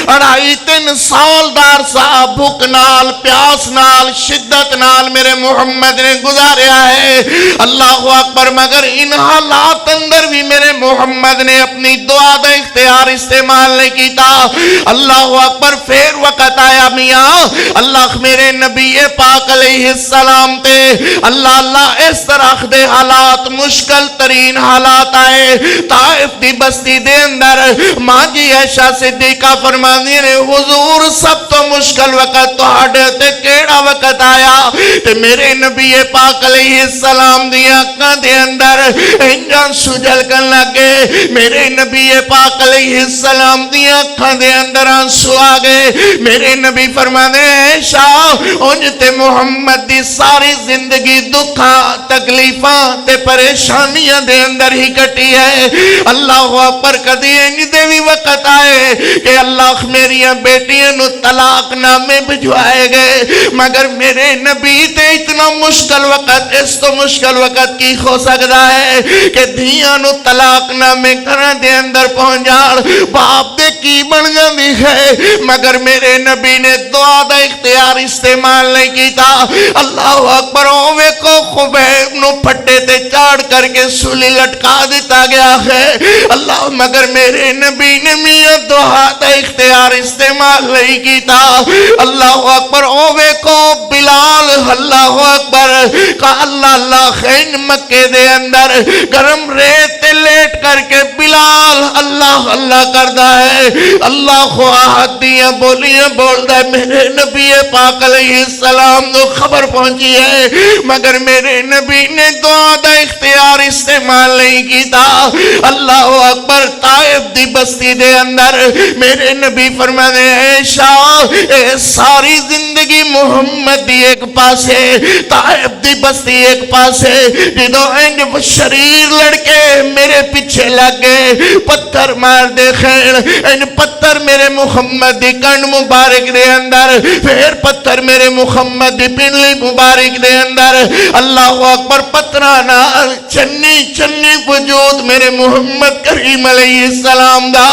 2.5-3 سال دار صاحب بھوک نال، پیاس نال، شدت نال میرے محمد نے گزاریا ہے، اللہ اکبر، مگر ان حالات اندر بھی میرے محمد نے اپنی دعا دا اختیار استعمال نہیں کیتا، اللہ اکبر۔ پھر وقت آیا میاں، اللہ میرے نبی پاک علیہ السلام تے اللہ اللہ اس طرح دے حالات، مشکل ترین حالات آئے طائف دی بستی دے اندر۔ ماں جی عائشہ صدیقہ فرماندی نے حضور سب تو مشکل وقت تو ہاڑے تے کیڑا وقت آیا تے میرے نبی پاک علیہ السلام دی آنکھاں دے اندر انجان سجل کر لگے، میرے نبی پاک علیہ السلام دی آنکھاں دے اندر آنسو آگے۔ میرے نبی فرمانے عائشہ انج تے محمد دی ساری زندگی دکھاں تکلیفاں تے پریشانیاں دے اندر ہی کٹی ہے، اللہ اکبر۔ کدی انج دے بھی وقت آئے کہ اللہ میریاں بیٹیاں نو طلاق نامے بھجوائے گئے، مگر میرے نبی تے اتنا مشکل وقت، اس تو مشکل وقت کی ہو سکتا ہے کہ دھیاں نو طلاق نامے گھراں دے اندر پہنچان باپ دے کی بن جاندی ہے، مگر میرے نبی نے دعا دا اختیار استعمال نہیں کیتا، اللہ اکبر۔ اوے کو خبیب نو پھٹے تے چاڑ کر کے سولی لٹکا دیتا گیا ہے، اللہ، مگر میرے نبی نے میاں دعا دا اختیار استعمال نہیں کیتا، اللہ اکبر۔ اوے کو بلال، اللہ اکبر، کہ اللہ اللہ خین مکے دے اندر گرم ریت لیٹ کر کے بلال اللہ اللہ کردہ ہے، اللہ خواہد دیا بولیاں بولدہ ہے۔ میرے نبی پاک علیہ السلام کو خبر پہنچی ہے، مگر میرے نبی نے دعا دا اختیار استعمال نہیں کیتا، اللہ اکبر۔ طائف دی بستی دے اندر میرے نبی فرمانے عائشہ اے ساری زندگی محمد دی ایک پاسے، طائف دی بستی ایک پاسے، جدو انج شریر لڑکے میرے پیچھے لگ گئے، پتھر مار دے خیر، ان پتھر میرے محمد دی کنڈ مبارک دے اندر، پھر پتھر میرے محمد دی پنڈلی مبارک دے اندر، اللہ اکبر۔ پتھرانا چنی چنی وجود میرے محمد کریم علیہ السلام دا،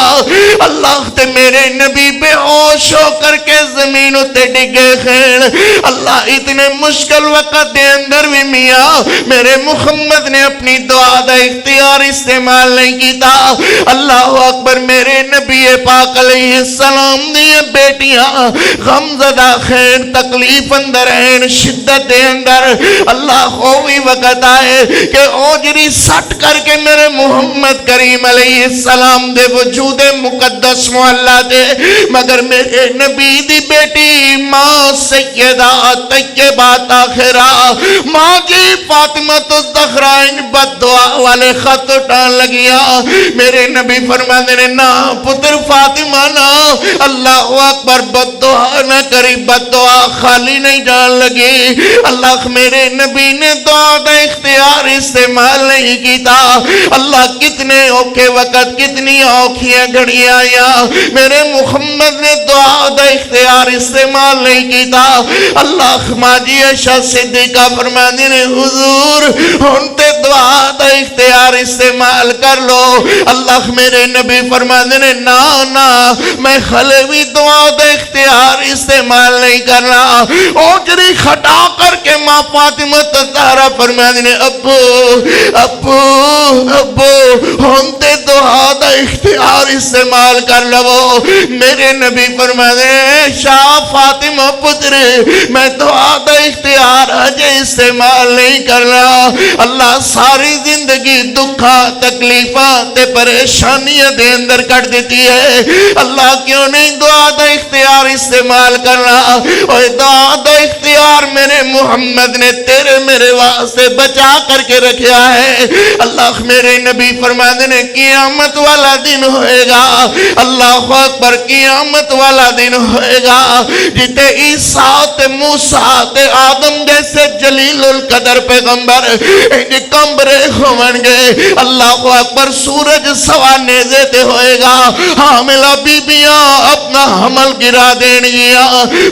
اللہ تے میرے نبی بے ہوش ہو کر کے زمین تے ڈگے خیر، اللہ اتنے مشکل وقت دے اندر بھی میاں میرے محمد نے اپنی دعا دا اختیار استعمال نہیں کیتا، اللہ اکبر۔ میرے نبی پاک علیہ السلام دی بیٹیاں غمزدہ خیر، تکلیف اندر ہیں، شدت دے اندر، اللہ ہوئی وقت آئے کہ اوجری سٹ کر کے میرے محمد کریم علیہ السلام دے وجود مقدس معلّہ دے، مگر میرے نبی دی بیٹی ماں سیدہ طیبہ طاہرہ ماں جی فاطمہ الزہرا ان بد دعا والے خط اٹھان لگیا، میرے نبی فرمانے نے نا پتر فاطمہ نا، اللہ اکبر، بد دعا نہ کری، بد دعا خالی نہیں جان لگی، اللہ میرے نبی نے دعا دا اختیار استعمال نہیں کیتا، اللہ کتنے اوکھے وقت، کتنی اوکھیاں گھڑیاں آیا، میرے محمد نے دعا دا اختیار استعمال نہیں کیتا، اللہ ماجی عائشہ صدیقہ فرمانے نے حضور ہنتے دعا دا اختیار استعمال کر لو، اللہ میرے نبی فرمانے نے نا نا میں خلوی دعا دا اختیار استعمال نہیں کرنا، اوجری کھٹا کر کے ماں فاطمہ الزہرا فرمانے نے ابو ابو ابو ہنتے دعا دا اختیار استعمال کر لو، میرے نبی فرمانے شاہ فاطمہ پترے میں دعا دا اختیار اجے استعمال نہیں کرنا، اللہ ساری زندگی زندگی دکھا تکلیفاں تے پریشانیاں دے اندر کٹ دیتی ہے. اللہ کیوں نہیں دعا دا اختیار استعمال کرنا؟ اور دعا دا اختیار میرے محمد نے تیرے میرے واسطے بچا کر کے رکھا ہے. اللہ میرے نبی فرماتے نے قیامت والا دن ہوئے گا، اللہ اکبر، قیامت والا دن ہوئے گا جتے عیسیٰ تے موسیٰ تے آدم جیسے جلیل القدر پیغمبر کمبرے ہون گے. اللہ اکبر، سورج سوا نیزے تے ہوئے گا، حاملہ بیبیاں اپنا حمل گرا دین گیا،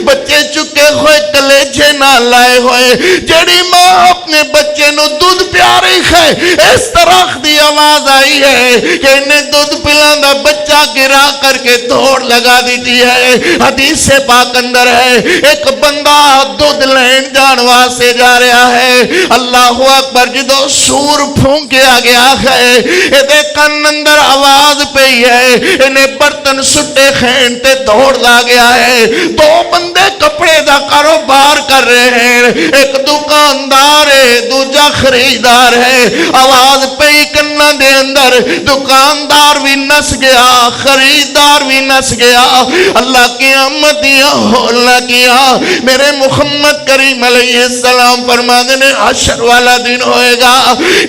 بچے چکے ہوئے کلیجے نہ لائے ہوئے، جڑی ماں اپنے بچے نو دودھ پیارے ہے، اس طرح دی آواز آئی ہے کہ انہیں دودھ پلان دا بچہ گرا کر کے دوڑ لگا دیتی ہے. حدیث پاک اندر ہے ایک بندہ دودھ لین جانوا سے جا رہا ہے. اللہ اکبر، جدو سور پھونکیا گیا ہے، یہ کن اندر آواز پئی ہے، انہیں برتن سٹے کھینتے دوڑ لا گیا ہے. دو بندے کپڑے دا کاروبار کر رہے ہیں، ایک دکاندار ہے دوجا خریدار ہے. آواز پئی کنہ دے اندر، دکاندار بھی نس گیا، خریدار بھی نس گیا. اللہ قیامت دیا ہولنا کیا. میرے محمد کریم علیہ السلام فرماتے نے حشر والا دن ہوئے گا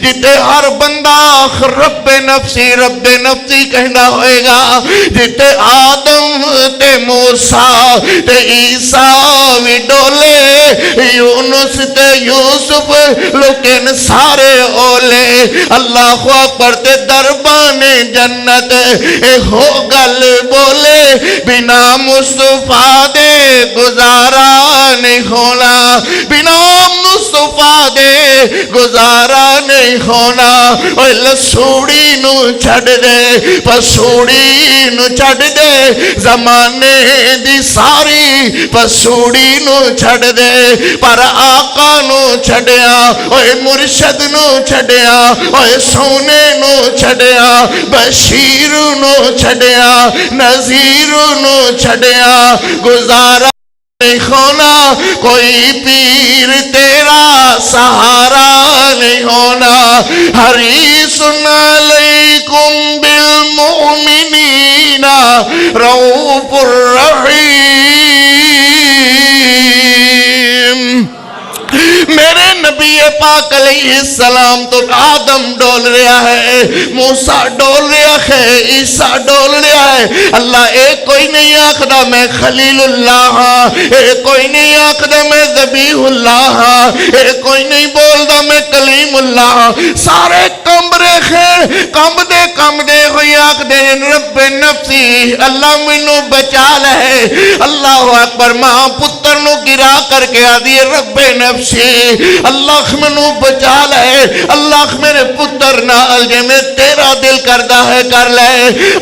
جتے ہر بندہ رب نفسی کہنا ہوئے گا، جتے آدم تے موسیٰ تے عیسیٰ وی ڈولے، یونس تے یوسف لیکن سارے اولے. اللہ اکبر، تے دربان جنت اے ہو گل بولے، بنا مصطفیٰ دے گزارا نہیں ہونا، بنا مصطفیٰ دے گزارا نہیں ہونا. اوہ لسوڑی نو چھڑ دے، پسوڑی نو چھڑ دے، زمانے دی ساری پسوڑی نو چھڑ دے، پر آقا نو چھڑیا، اوہ مرشد نو چھڑیا، اوہ سونے نو چھڑیا، بشیر نو چھڑیا، نذیر نو چھڑیا، گزارا نہیں ہونا. کوئی پیر تیرا سہارا نہیں ہونا. حریص علیکم بالمؤمنین رؤوف الرحیم. میرے نبی پاک علیہ السلام تو آدم ڈول رہا ہے، موسیٰ ڈول رہا ہے، عیسیٰ ڈول رہا ہے. اللہ ایک کوئی نہیں آخدا میں خلیل اللہ ہاں، ایک کوئی نہیں آخدا میں ذبیح اللہ ہاں، ایک کوئی نہیں بولدا میں کلیم اللہ ہاں. سارے کمبرے ہیں، کم دے ہوئی آخ دے رب نفسی، اللہ منو بچا لے. اللہ اکبر، ماں پتر نو گرا کر کے آدھی رب نفسی، اللہ منو بچا لے، اللہ میرے پتر نال جے میں تیرا دل کردہ ہے کر لے.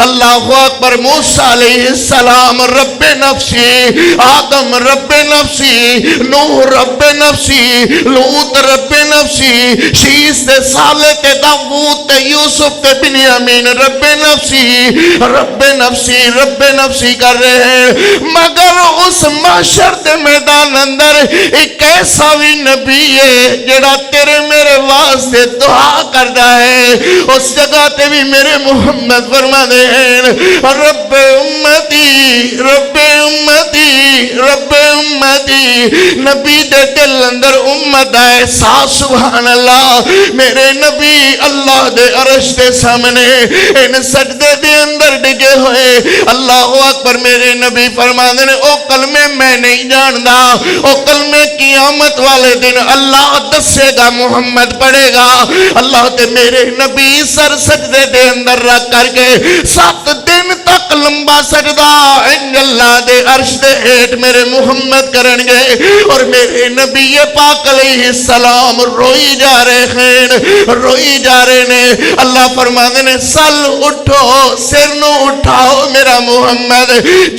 اللہ اکبر، موسیٰ علیہ السلام رب نفسی، آدم رب نفسی، نوح رب نفسی، لوط رب نفسی، شیس تے صالح تے داؤد تے یوسف تے بنیامین رب نفسی، رب نفسی، رب نفسی کر رہے ہیں. مگر اس محشر دے میدان اندر ایک ایسا بھی نبی ہے جڑا تیرے میرے واسطے دعا کردہ ہے. اس جگہ تے بھی میرے محمد فرما دے ہیں رب امتی، رب امتی، رب امتی. نبی دے دل اندر امت ہے. سبحان اللہ، میرے نبی اللہ دے عرش دے سامنے ان سجدے دے اندر ڈگے ہوئے. اللہ اکبر، میرے نبی فرما دے او کلمے میں نہیں جاندا، او کلمے قیامت والے دن اللہ دسے گا، محمد پڑھے گا. اللہ تے میرے نبی سر سجدے دے اندر رکھ کر کے 7 دن تک لمبا سجدہ اللہ دے عرش دے ہیٹ میرے محمد کرن گے. اور میرے نبی پاک علیہ السلام روئی جا رہے ہیں، روئی جا رہے ہیں. اللہ فرمانے نے سل اٹھو، سر نو اٹھاؤ میرا محمد،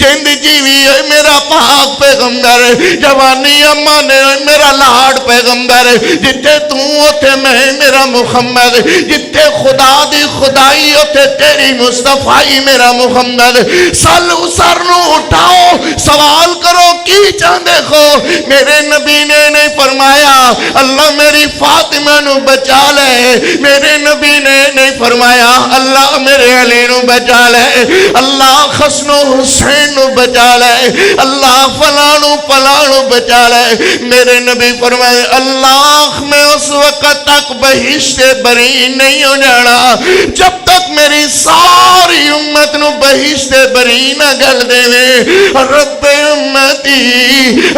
جند جیوی ہے میرا پاک پیغمبر، جوانی امانے میرا لاڈ پیغمبر، جتے تو ہوتے میں میرا محمد، جتے خدا دی خدائی ہوتے تیری مصطفی میرا محمد. محمد سل سر نو اٹھاؤ سوال کرو کی چاہندے ہو میرے نبی نے نہیں فرمایا اللہ میری فاطمہ نو بچا لے میرے نبی نے نہیں فرمایا اللہ میرے علی نو بچا لے اللہ حسن و حسین نو بچا لے اللہ فلانو فلانو بچا لے میرے نبی فرمائے اللہ میں اس وقت تک بہشت بری نہیں ہو جانا جب تک میری ساری امت نو بہشت بری نہ گل دے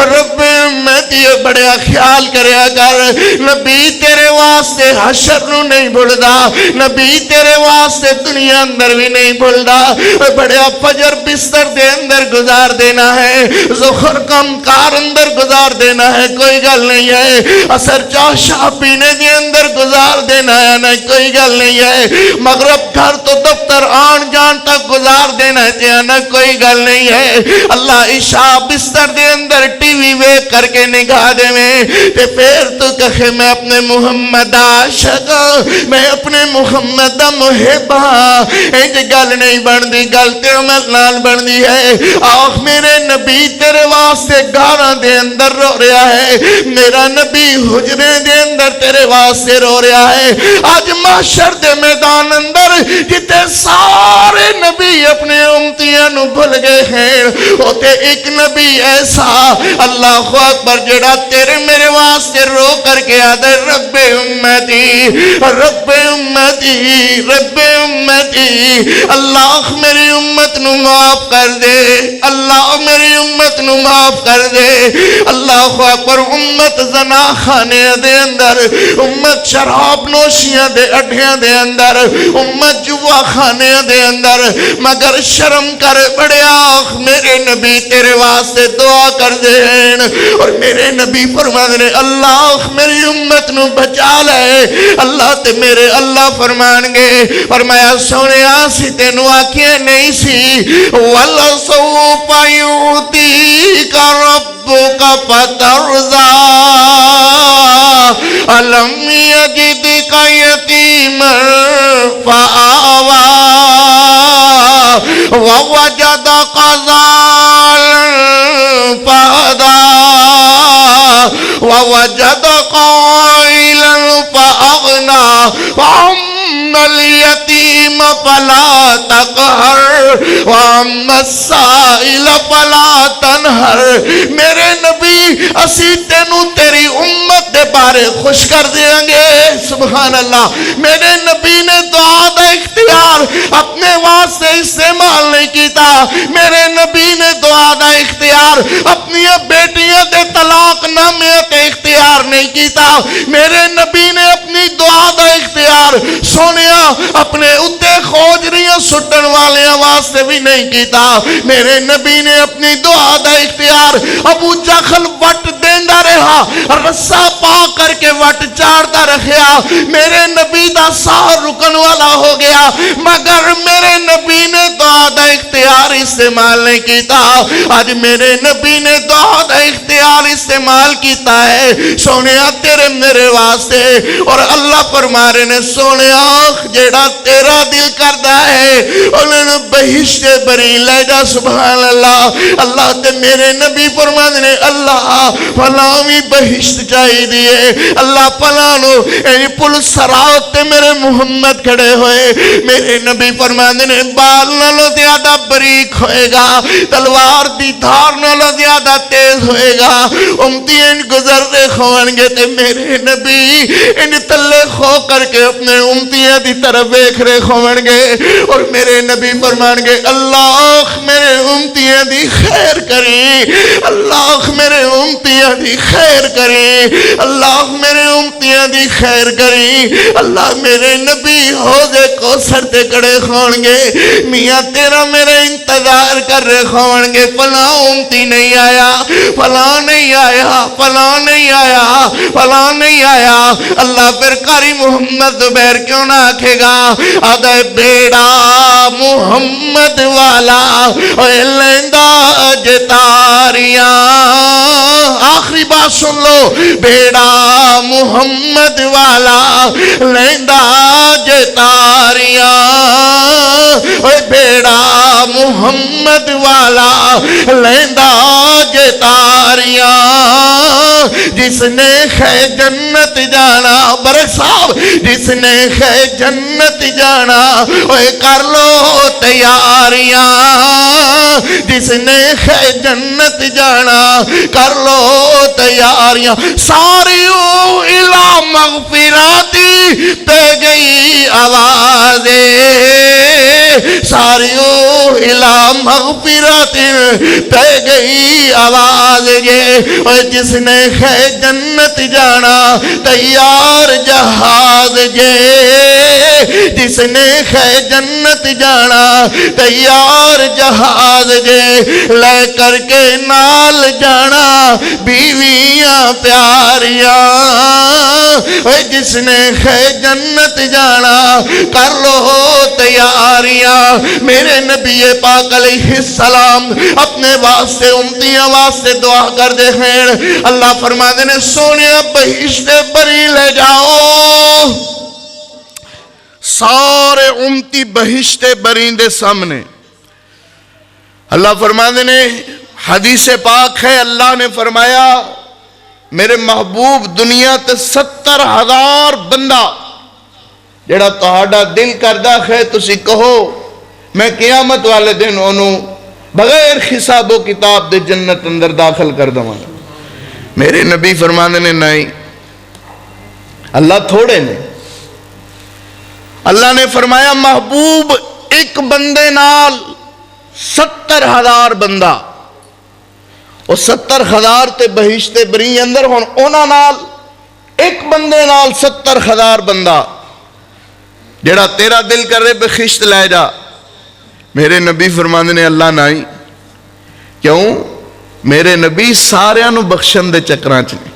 رب امتی بڑا خیال کریا کر نبی تیرے واسطے حشر نو نہیں بھولدا نبی تیرے واسطے دنیا اندر بھی نہیں بھولدا بڑا فجر بستر دے اندر گزار دینا ہے ظہر کم کار اندر گزار دینا ہے کوئی گل نہیں ہے اثر چاہ شاہ پینے دے اندر گزار دینا ہے نہ کوئی گل نہیں ہے مغرب گھر تو دفتر آن جان تک گزار دینا ہے نہ کوئی گل نہیں ہے اللہ عشاء بستر دے اندر ٹی وی ویک کر کے نگاہ دے میں تے پھر تو کہے میں اپنے محمد عاشق میں اپنے محمد محب انج گل نہیں بن دی گل تے عمل نال بن دی ہے آخ میرے نبی تیرے واسطے گاراں دے اندر رو رہا ہے میرا نبی حجرے دے اندر تیرے واسطے رو رہا ہے آج محشر دے میدان اندر جتے سارے نبی اپنے امتیاں نو بھول گئے ہیں ہوتے ایک نبی ایسا اللہ اکبر جڑا تیرے میرے واسطے رو کر کے آدھے رب امتی رب امتی رب امتی اللہ میری امت نو معاف کر دے اللہ میری امت نو معاف کر دے اللہ اکبر امت زنا خانے دے اندر امت شراب نوشیاں دے اڈھیاں دے اندر امت جوا خانے دے اندر مگر شرم کر بڑے آخ میرے نبی تیرے واسطے دعا کر دین اور میرے نبی فرمان نے اللہ میری امت نو بچا لے اللہ تے میرے اللہ فرمان گے فرمایا سونے آسی تینو آکھیں نہیں سی وَلَسَوْفَ يُعْتِيكَ رَبُّكَ فَتَرْضَى أَلَمْ يَجِدْكَ يَتِيمًا فَآوَى وَوَجَدَكَ ضَالًّا فَهَدَى وَوَجَدَكَ عَائِلًا فَأَغْنَى وَأَمَّا الْيَتِيمَ فَلَا تَقْهَرْ وَأَمَّا السَّائِلَ فَلَا تَنْهَرْ میرے نبی اسی تینو تیری امت دے بارے خوش کر دیں گے سبحان اللہ میرے نبی نے دعا دا اختیار اپنے واسطے استعمال نہیں کیتا میرے نبی نے دعا دا اختیار اپنی بیٹیاں دے طلاق نامے تے اختیار نہیں کیتا میرے نبی نے اپنی دعا دا اختیار سونیا اپنے اتے خوجریاں سٹن والیاں واسطے بھی نہیں کیتا میرے نبی نے اپنی دعا دا اختیار ابو جہل وٹ دیندا رہا رسا پا کر کے وٹ چاڑتا رکھیا میرے نبی دا ساہ رکن والا ہو گیا مگر میرے نبی نے دعا دا اختیار استعمال نہیں کیتا آج میرے نبی نے دعا دا اختیار استعمال کیتا ہے سونیا تیرے میرے واسطے اور اللہ فرمارے نے سونیا جیڑا تیرا دل کردہ ہے انہوں بہشت بری لے جا سبحان اللہ اللہ تے میرے نبی فرمانے نے اللہ فلاوی بہشت چاہی دیئے اللہ فلانو اینی پل سراؤت تے میرے محمد کھڑے ہوئے میرے نبی فرمانے نے بال نلو زیادہ بریک ہوئے گا تلوار دی دھار نلو زیادہ تیز ہوئے گا امتی ان گزر دے خوانگے تے میرے نبی ان تلے خو کر کے اپنے امتیاں دی طرف ایک رے خوانگے اور میرے نبی فرمانگے اللہ میرے امتیاں دی خیر کری اللہ میرے امتیاں دی خیر کری اللہ میرے امتیاں دی خیر کری اللہ میرے نبی حوضے کو سرتے کڑے خوانگے میاں تیرا میرے انتظار کر رہے خوانگے فلاں امتی نہیں آیا فلاں نہیں آیا فلاں نہیں آیا فلاں نہیں آیا اللہ پھر قاری محمد زبیر کیوں نہ آکھے گا آدھے بیڑا محمد والا اے لیندہ جتاریاں آخری بات سن لو بیڑا محمد والا لیندہ جتاریاں اوے بیڑا محمد والا لیندا جے تاریاں جس نے ہے جنت جانا برک صاحب جس نے ہے جنت جانا اوے کر لو تیاریاں جس نے ہے جنت جانا کر لو تیاریاں ساریوں الا مغفراتی تے گئی آواز ساریوں الا مغفراتی تے گئی آواز یہ جس نے ہے جنت جانا تیار جہاز جے جس نے ہے جنت جانا تیار جہاز جے لے کر کے نال جانا بیویاں پیاریاں جس نے ہے جنت جانا کر لو تیاریاں میرے نبی پاک علیہ السلام اپنے واسطے امتیاں واسطے دعا کر دے ہیں اللہ فرما دینے سونے بہشت بری لے جاؤ سارے امتی بہشت برین دے سامنے اللہ فرما دینے حدیث پاک ہے اللہ نے فرمایا میرے محبوب دنیا تے 70,000 بندہ جڑا تہاڈا دل کردہ ہے تسی کہو میں قیامت والے دن انہوں بغیر حساب و کتاب دے جنت اندر داخل کر دوں میرے نبی فرمانے نے نہیں اللہ تھوڑے نے اللہ نے فرمایا محبوب ایک بندے نال 70,000 بندہ وہ 70,000 تے بہشت بری اندر ہون اونا نال ایک بندے نال 70,000 بندہ جڑا تیرا دل کر رہے بخشت لے جا میرے نبی فرمانے نے اللہ نہیں کیوں میرے نبی ساریاں نو بخشن دے چکران چلے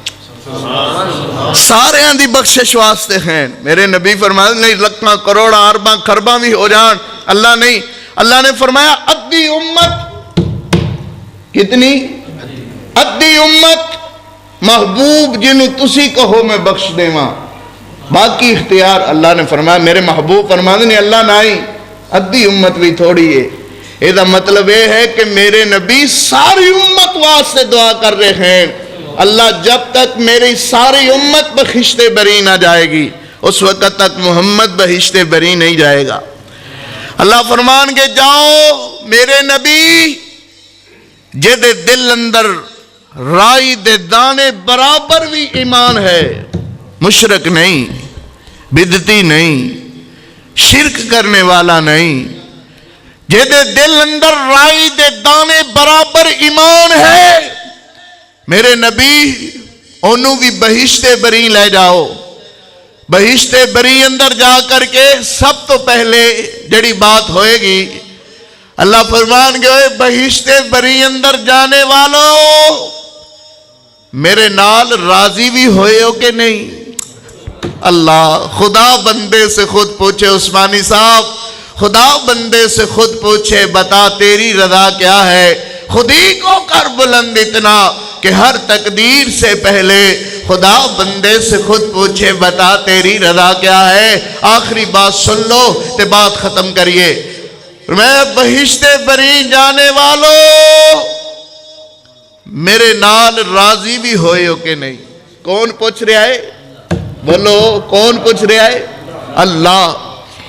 ساریاں دی بخشش واسطے ہیں میرے نبی فرمانے نہیں لکھاں کروڑ ارباں خرباں بھی ہو جان اللہ نہیں اللہ نے فرمایا ادھی امت کتنی ادھی امت محبوب جنہوں تسی کہو میں بخش دے ماں باقی اختیار اللہ نے فرمایا میرے محبوب فرمانے نہیں اللہ نہیں ادھی امت بھی تھوڑی ہے یہ مطلب یہ ہے کہ میرے نبی ساری امت واسطے دعا کر رہے ہیں اللہ جب تک میری ساری امت بخشت بری نہ جائے گی اس وقت تک محمد بخشت بری نہیں جائے گا اللہ فرمان کے جاؤ میرے نبی جے دے دل اندر رائی دے دانے برابر بھی ایمان ہے مشرک نہیں بدعتی نہیں شرک کرنے والا نہیں جے دے دل اندر رائی دے دانے برابر ایمان ہے میرے نبی انہوں بھی بہشت بری لے جاؤ بہشت بری اندر جا کر کے سب تو پہلے جڑی بات ہوئے گی اللہ فرمان گئے بہشت بری اندر جانے والوں میرے نال راضی بھی ہوئے ہو کہ نہیں اللہ خدا بندے سے خود پوچھے عثمانی صاحب خدا بندے سے خود پوچھے بتا تیری رضا کیا ہے خود ہی کو کر بلند اتنا کہ ہر تقدیر سے پہلے خدا بندے سے خود پوچھے بتا تیری رضا کیا ہے آخری بات سن لو تے بات ختم کریے میں بہشت بری جانے والوں میرے نال راضی بھی ہوئے ہو کہ نہیں کون پوچھ رہا ہے بولو کون پوچھ رہا ہے اللہ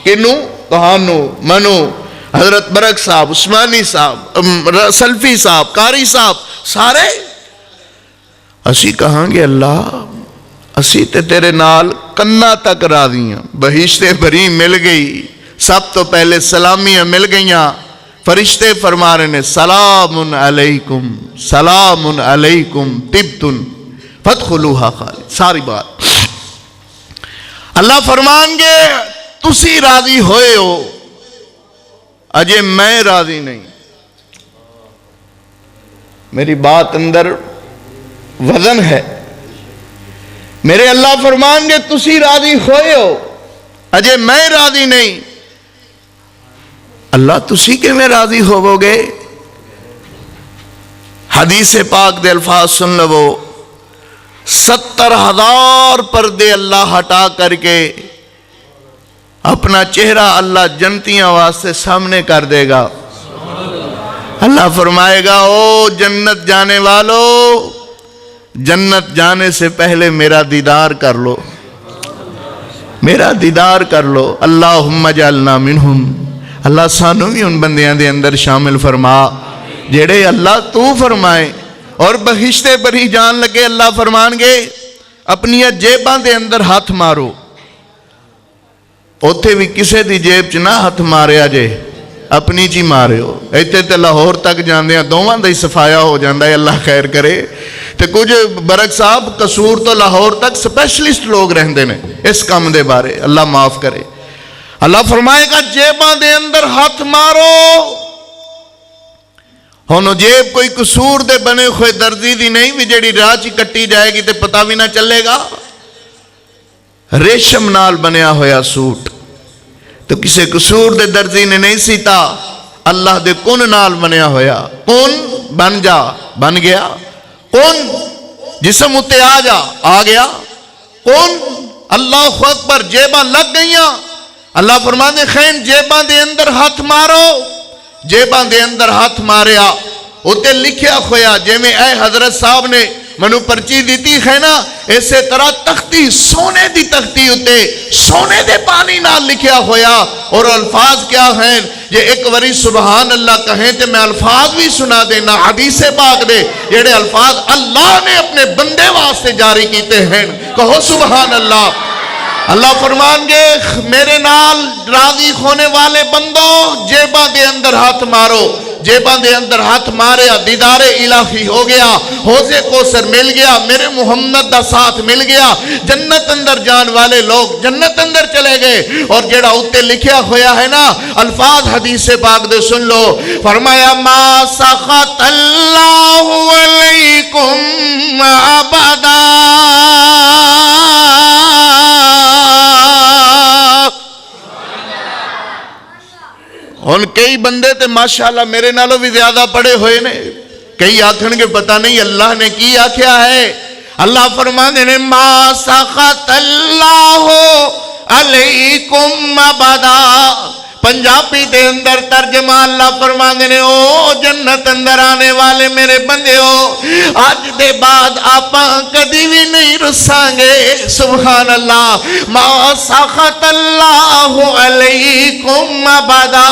کنو کہانو منو حضرت برک صاحب عثمانی صاحب سلفی صاحب قاری صاحب سارے اسی کہاں گے اللہ اسی تے تیرے نال کنا تک راضی ہیں بہشت بری مل گئی سب تو پہلے سلامیاں مل گئیاں فرشتے فرما رہے ہیں سلام علیکم طبتن فادخلوہا خالد ساری بات اللہ فرمان گے تسی راضی ہوئے ہو اجے میں راضی نہیں میری بات اندر وزن ہے میرے اللہ فرمان گے تسی راضی ہوئے ہو اجے میں راضی نہیں اللہ تسی کے میں راضی ہوو گے حدیث پاک دے الفاظ سن لو 70,000 پردے اللہ ہٹا کر کے اپنا چہرہ اللہ جنتیاں واسطے سامنے کر دے گا. اللہ فرمائے گا او جنت جانے والو، جنت جانے سے پہلے میرا دیدار کر لو، میرا دیدار کر لو. اللہم اجعلنا منہم، اللہ سانو بھی ان بندیاں دے اندر شامل فرما جڑے اللہ تو فرمائے. اور بہشتے بری جان لگے اللہ فرمان گے اپنی جیباں دے اندر ہاتھ مارو. اوتھے بھی کسے دی جیب چ نہ ہاتھ ماریا جے، اپنی چی مارے ہو. ایتے تے لاہور تک جاندے ہیں دوواں دا ہی صفایا ہو جاندہ ہے، اللہ خیر کرے. تے کچھ برک صاحب قصور تو لاہور تک سپیشلسٹ لوگ رہندے نے اس کام دے بارے، اللہ معاف کرے. اللہ فرمائے گا جیباں دے اندر ہاتھ مارو. ہونو جیب کوئی قصور دے بنے ہوئے درزی دی نہیں بھی جڑی راہ چی کٹی جائے گی تے پتہ بھی نہ چلے گا. ریشم نال بنیا ہویا سوٹ تو کسے قصور دے درزی نے نہیں سیتا، اللہ دے کن نال بنیا ہویا. کن بن جا، بن گیا. کن جسم اتے آ جا، آ گیا. کن اللہ اکبر جیباں لگ گئیاں. اللہ فرمانے خین جیباں دے اندر ہاتھ مارو. جیباں دے اندر ہاتھ ماریا اتے لکھیا ہویا جے میں اے حضرت صاحب نے منو پرچی دیتی ہے نا، ایسے طرح تختی سونے دی تختی اتے سونے دے پانی نال لکھیا ہویا. اور الفاظ کیا ہیں یہ ایک وری سبحان اللہ کہیں تے میں الفاظ بھی سنا دینا حدیث پاک دے جڑے الفاظ اللہ نے اپنے بندے واسطے جاری کیتے ہیں. کہو سبحان اللہ. اللہ فرمان گے میرے نال راضی ہونے والے بندوں جیباں دے اندر ہاتھ مارو. جیباں دے اندر ہاتھ ماریا، دیدار الہی ہو گیا، حوض کوثر مل گیا، میرے محمد دا ساتھ مل گیا. جنت اندر جان والے لوگ جنت اندر چلے گئے. اور جڑا اتے لکھیا ہویا ہے نا الفاظ حدیث پاک دے سن لو. فرمایا ما سخط اللہ علیکم ابدا. ہن کئی بندے تے ماشاءاللہ میرے نالوں بھی زیادہ پڑے ہوئے نے، کئی آکھن کے پتہ نہیں اللہ نے کی آکھیا ہے. اللہ فرمانے نے ما سخط اللہ علیکم ابدا. پنجابی دے اندر ترجمہ اللہ فرمانے نے او جنت اندر آنے والے میرے بندے ہو، آج دے بعد آپاں کدی بھی نہیں رساں گے. سبحان اللہ. ما سخط اللہ علیکم ابدا.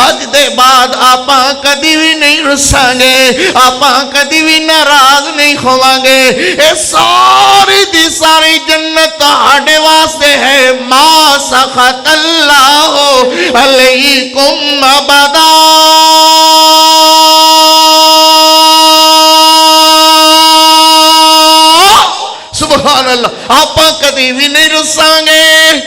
آج دے بعد آپاں کدی بھی نہیں رساں گے، آپاں کدی بھی ناراض نہیں ہوواں گے. اے ساری دی ساری جنت ہاڈے واسطے ہے. ما سخط اللہ علیکم ابدا. سبحان اللہ. آپاں کدی بھی نہیں رساں گے.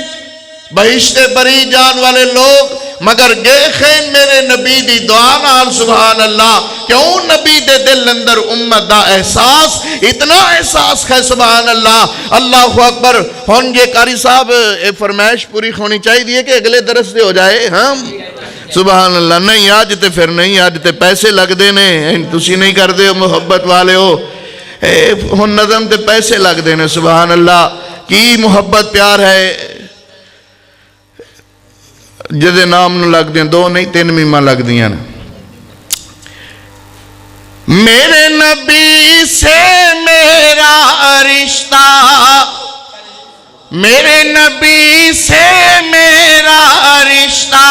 بہشت بری جان والے لوگ مگر گئے خین میرے نبی دی دعا نال. سبحان اللہ. کیوں نبی دے دل اندر امت دا احساس اتنا احساس ہے. سبحان اللہ. اللہ اکبر. ہون یہ قاری صاحب فرمائش پوری ہونی چاہیے کہ اگلے درس دے ہو جائے. ہاں سبحان اللہ. نہیں آج تے پھر نہیں، آج تے پیسے لگ دینے تسی نہیں کر دے ہو محبت والے ہو. ہن نظم تے پیسے لگ دینے. سبحان اللہ. کی محبت پیار ہے جدے نام نو لگ دیں دو نہیں تین میمہ لگ دیاں. میرے نبی سے میرا رشتہ، میرے نبی سے میرا رشتہ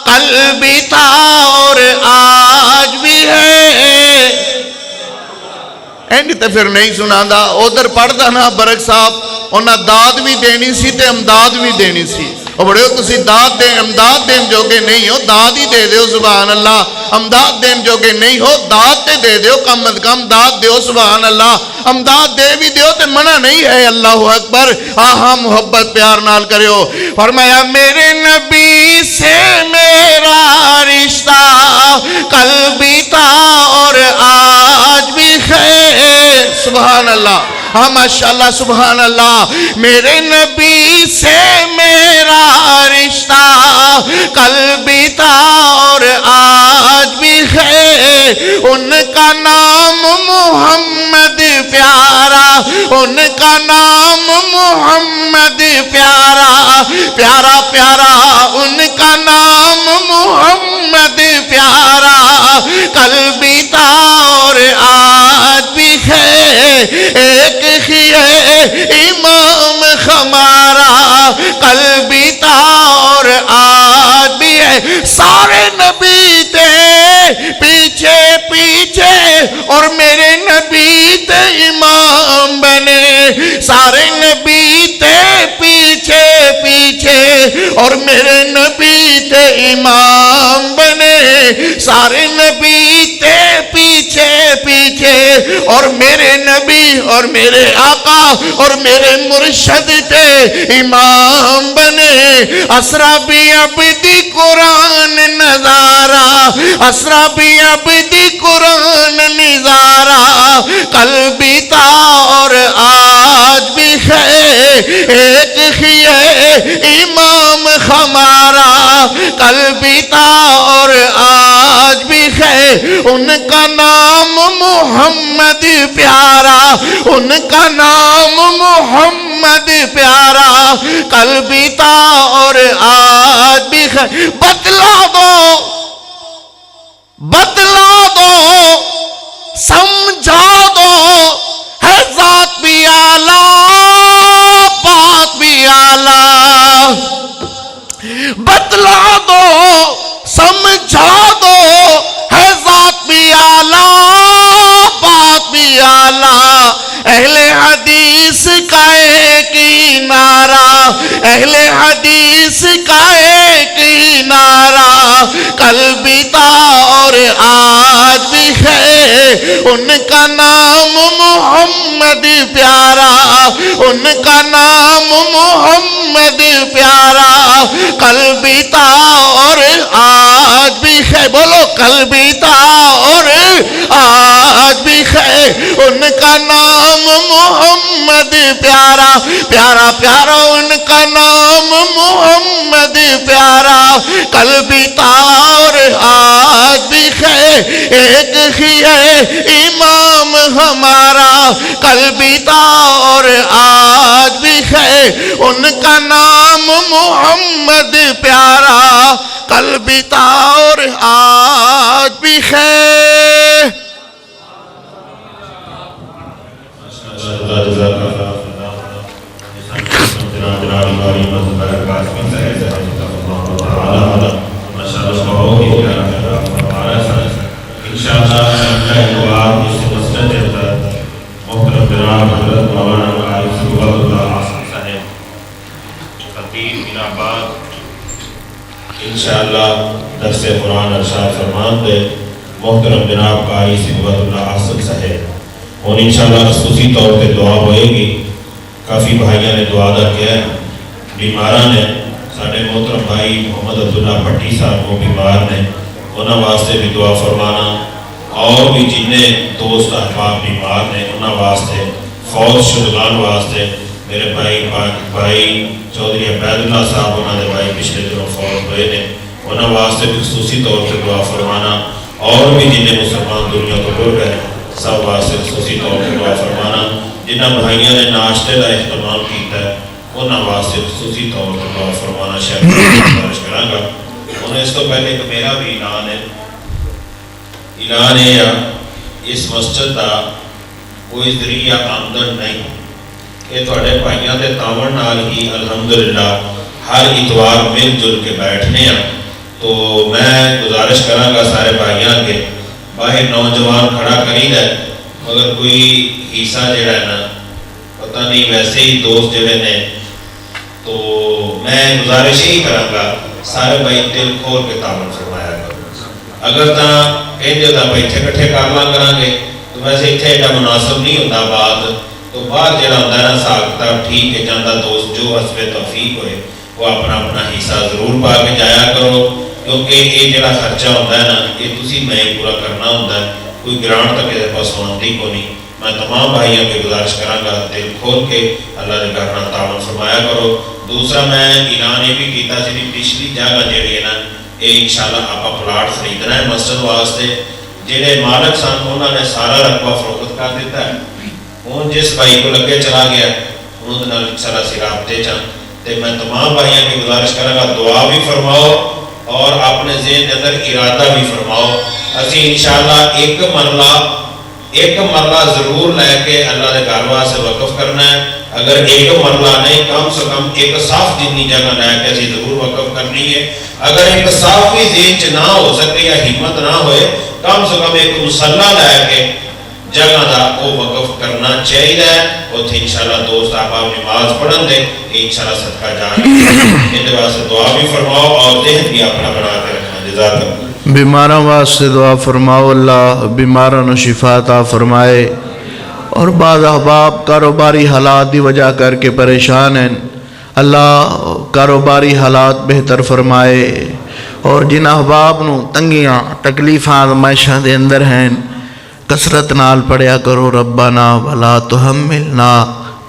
کل بھی تھا اور آج بھی ہے. اینڈ تے پھر نہیں سنا دا. ادھر پڑھدا نا برک صاحب انہاں داد بھی دینی سی تے امداد بھی دینی سی. اور بڑے ہو تسی داد دیں امداد دیں جوگے نہیں ہو داد ہی دے دیو. سبحان اللہ. امداد دیں جوگے نہیں ہو داد تے دے دیو، کم از کم داد دیو. سبحان اللہ. امداد دے بھی دیو تے منع نہیں ہے. اللہ اکبر. ہاں محبت پیار نال کریو. فرمایا میرے نبی سے میرا رشتہ کل بھی تھا اور آج بھی ہے. سبحان اللہ. ہاں ماشاءاللہ. سبحان اللہ. میرے نبی سے میرا رشتہ کل بھی تھا اور آج بھی ہے. ان کا نام محمد پیارا، ان کا نام محمد پیارا، پیارا اور میرے نبی تے امام بنے سارے نبی تے پیچھے پیچھے اور میرے نبی اور میرے آقا اور میرے مرشد تے امام بنے اسرا بی عبدی قرآن نظارہ اسرا بی عبدی قرآن نظارہ قلبی تا اور آج بھی ہے ایک ہی ہے امام ہمارا قلبی تا اور آج بھی ہے ان کا نام محمد پیارا ان کا نام محمد پیارا قلبی تا اور آج بھی ہے بتلا دو سمجھا دو ہے ذات بھی اعلیٰ بات بھی اعلیٰ بتلا دو سمجھا دو ہے ذات بھی اعلیٰ بات بھی اعلیٰ اہل حدیث کا ایک ہی نعرہ اہل حدیث کا ایک ہی نعرہ قلبی تا اور آج بھی ہے ان کا نام محمد پیارا ان کا نام محمد پیارا قلبی تا اور آج بھی ہے بولو قلبی تا اور آج بھی ہے ان کا نام محمد پیارا پیارا پیارا ان کا نام محمد پیارا قلبی تا اور آج بھی ہے ایک ہی ہے امام ہمارا قلبی تا اور آج بھی ہے ان کا نام محمد پیارا قلبی تا اور آج بھی ہے انشاءاللہ درس قرآن ارشاد فرمان دے محترم جناب قاری صبغت اللہ حسن صاحب اور انشاءاللہ خصوصی طور پہ دعا ہوئے گی کافی بھائیاں نے دعا دا کیا ہے بیماران نے ساڑھے محترم بھائی محمد عبداللہ پٹی صاحب وہ بیمار نے انہاں واسطے بھی دعا فرمانا اور بھی جنہیں دوست احباب بیمار نے انہاں واسطے فوج شدگان واسطے میرے بھائی چودھری عبید اللہ صاحب انہوں نے بھائی پچھلے دنوں فوت ہوئے نے انہاں واسطے بھی خصوصی طور پر دعا فرمانا اور بھی جنہیں مسلمان دنیا تو بول گئے سب واسطے خصوصی طور پر دعا فرمانا جنہاں بھائیاں نے ناشتے کا اہتمام کیتا ہے انہاں واسطے خصوصی طور پر دعا فرمانا شاید گزارش کراں گا انہیں اس تو پہلے کہ میرا بھی اعلان ہے اس مسجد کا کوئی ذریعہ آمدن نہیں کہ تھوڑے بھائیاں دے تعاون نال ہی الحمدللہ ہر اتوار مل جل کے بیٹھنے ہیں تو میں گزارش کراں گا سارے بھائیاں کے باہر نوجوان کھڑا کری ہے مگر کوئی حصہ جڑا ہے نا پتہ نہیں ویسے ہی دوست جڑے نے تو میں گزارش ہی کراں گا سارے بھائی دل کھول کے تعاون فرمایا کرو اگر کہتے ہو بھائی اتنے کٹھے کر لاں کریں گے تو ویسے اتنے ایڈا مناسب نہیں ہوتا بات تو باہر جڑا ہوتا ہے نا حساب کتاب ٹھیک ہے جاندہ دوست جو حسب توفیق ہوئے وہ اپنا اپنا حصہ ضرور پا کے جایا کرو کیونکہ یہ جڑا خرچہ ہوتا ہے نا یہ تسی میں پورا کرنا ہوتا ہے کوئی گرانٹ تک یہ پاس ہوندی کو نہیں میں تمام بھائیوں کے گزارش کراں گا دل کھول کے اللہ نے کرنا تعاون فرمایا کرو دوسرا میں اعلان یہ بھی کیتا سی پچھلی جگہ جڑی ہے نا یہ انشاءاللہ آپ پلاٹ خریدنا ہے مسجد واسطے جڑے مالک سن انہوں نے سارا رقبہ فروخت کر دیتا ہے ہوں جس بھائی کو لگے چلا گیا انہوں نے سارا سی رابطے چاہ تے میں تمام بھائیوں کی گزارش کروں گا دعا بھی فرماؤ اور اپنے ذہن کے اندر ارادہ بھی فرماؤ اسی انشاءاللہ ایک مرلہ ضرور لے کے اللہ کے گھر سے وقف کرنا ہے اگر ایک مرلہ نہیں کم سے کم ایک صاف جتنی جگہ لے کے اسی ضرور وقف کرنی ہے اگر ایک صاف بھی ذہن چ نہ ہو سکے یا ہمت نہ ہوئے کم سے کم ایک مسلح لے کے جگہ دا وہ وقف کرنا چاہیے اتنے انشاءاللہ دوست احباب نماز پڑھن دے انشاءاللہ صدقہ جانا ان واسطے دعا بھی فرماؤ اور ذہن بھی اپنا بنا کے رکھنا جزاک اللہ بیماراں واسطے دعا فرماؤ اللہ بیماراں نو شفا عطا فرمائے اور بعض احباب کاروباری حالات دی وجہ کر کے پریشان ہیں اللہ کاروباری حالات بہتر فرمائے اور جن احباب نو تنگیاں تکلیفاں آزمائشاں دے اندر ہیں کثرت نال پڑھیا کرو ربنا ولا تحملنا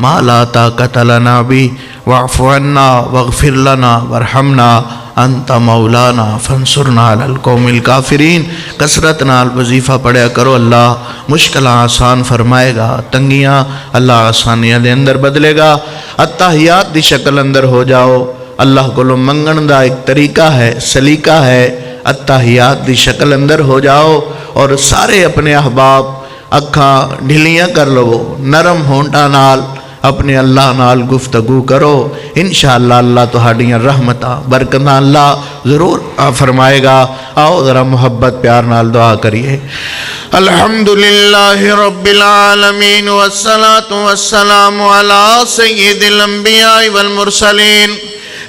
ما لا طاقت لنا بھی واعف عنا واغفر لنا وارحمنا انت مولانا فانصرنا علی القوم الکافرین کثرت نال وظیفہ پڑھیا کرو اللہ مشکل آسان فرمائے گا تنگیاں اللہ آسانیاں دے اندر بدلے گا اتحیات دی شکل اندر ہو جاؤ اللہ کو منگن دا ایک طریقہ ہے سلیقہ ہے اتحیات دی شکل اندر ہو جاؤ اور سارے اپنے احباب اکھاں ڈھلیاں کر لو نرم ہونٹا نال اپنے اللہ نال گفتگو کرو انشاءاللہ اللہ تہاڈیاں رحمتاں برکتاں اللہ ضرور فرمائے گا آؤ ذرا محبت پیار نال دعا کریے الحمدللہ رب العالمین والصلاة والسلام علی سید الانبیاء والمرسلین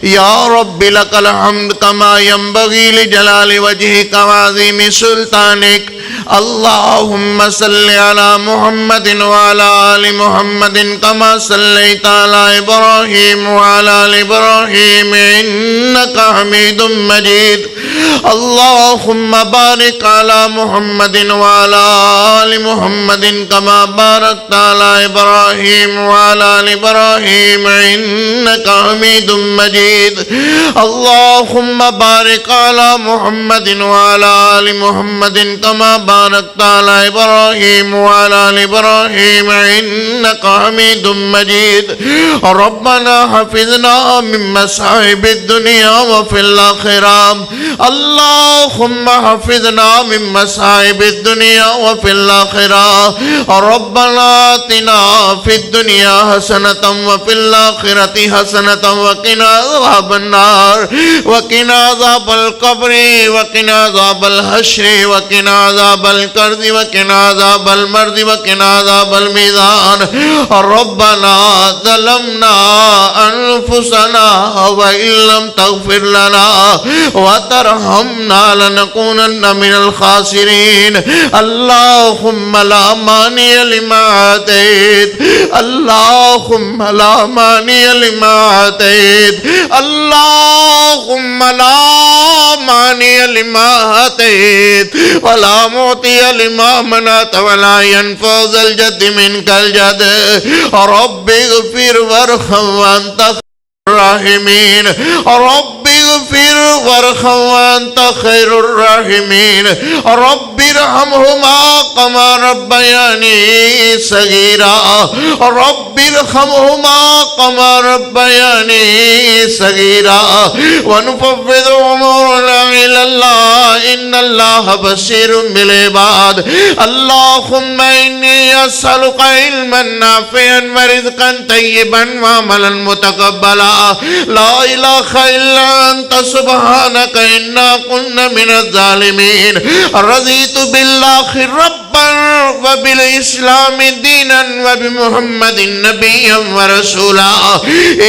یا رب لک الحمد کما ینبغی لجلال وجہک وعظیم سلطانک اللہم صلی علی محمد وعلی آل محمد کما صلیت علی ابراہیم وعلی آل ابراہیم انکا حمید مجید اللہم بارک علی محمد وعلی آل محمد کما بارکت علی ابراہیم وعلی آل ابراہیم انکا حمید مجید اللہم بارک علی محمد وعلی آل محمد کما بارکت علی ابراہیم وعلی آل ابراہیم انکا حمید مجید ربنا حفظنا من مصائب الدنیا وفی الآخرہ اللہم حفظنا من مصائب الدنیا وفی الآخرہ ربنا آتنا فی الدنیا حسنة وفی الآخرة حسنة وقنا عذاب النار وقنا عذاب القبر وقنا عذاب الحشر وقنا عذاب القرد وقنا عذاب المرض وقنا عذاب الميزان ربنا ظلمنا انفسنا وان لم تغفر لنا وترحمنا لنكونن من الخاسرين اللهم لا مانع لما اعطيت اللهم لا مانع لما اعطيت اللهم لا مانع لما اعطيت ولا معطي لما منعت ولا ينفع ذا الجد منك الجد رب اغفر وارحم وانت خير الراحمين رب اغفر وارحم وانت خير الراحمين رب ارحمهما كما ربياني صغيرا رب ارحمهما كما ربياني صغيرا ونفوض امورنا الى الله ان الله بصير بالعباد اللهم اني اسالك علما نافعا ورزقا طيبا وعملا متقبلا لا اله الا انت سبحانك انا كنا من الظالمين رضيت بالله ربا وبالاسلام دينا وبمحمد نبيا ورسولا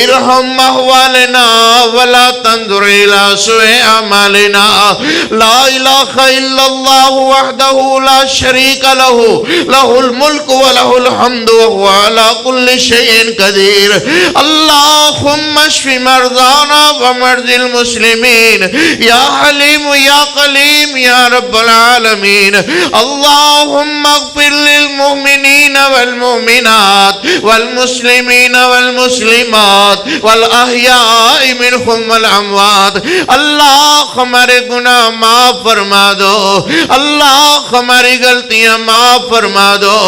ارحم احوالنا ولا تنظر الى سوء اعمالنا لا اله الا الله وحده لا شريك له له الملك وله الحمد وهو على كل شيء قدير اللهم اشف مرضانا ومرضى المسلمين يا حليم يا قليم يا رب العالمين اللهم اغفر للمؤمنين والمؤمنات والمسلمين والمسلمات والأحياء منهم والأموات اللہ ہمارے گناہ معاف فرما دو اللہ ہماری غلطیاں معاف فرما دو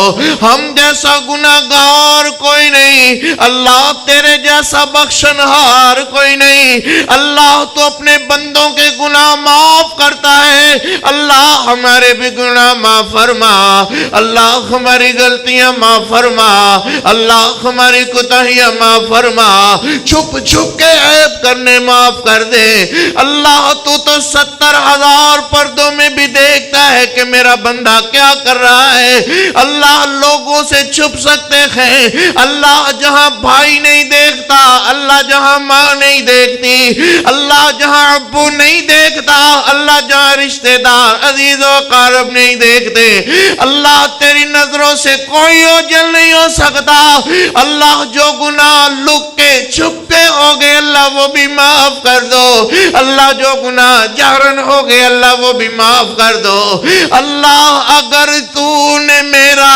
ہم جیسا گناہگار کوئی نہیں اللہ تیرے جیسا بخشنہار کوئی نہیں اللہ تو اپنے بندوں کے گناہ معاف کرتا ہے اللہ ہمارے بھی گناہ معاف فرما اللہ ہماری غلطیاں معاف فرما، اللہ ہماری کوتاہیاں معاف فرما، چھپ چھپ کے عیب کرنے معاف کر دے۔ اللہ تو 70,000 پردوں میں بھی دیکھتا ہے کہ میرا بندہ کیا کر رہا ہے۔ اللہ لوگوں سے چھپ سکتے ہیں، اللہ جہاں بھائی نہیں دیکھتا، اللہ جہاں ماں نہیں دیکھتی، اللہ جہاں ابو نہیں دیکھتا، اللہ جہاں رشتہ دار عزیز و اقارب نہیں دیکھتے، اللہ تیری نظروں سے کوئی اوجھل نہیں ہو سکتا۔ اللہ جو گناہ لک کے چھپ کے ہو گئے اللہ وہ بھی معاف کر دو، اللہ جو گناہ جہرن ہو گئے اللہ وہ بھی معاف کر دو۔ اللہ اگر تو نے میرا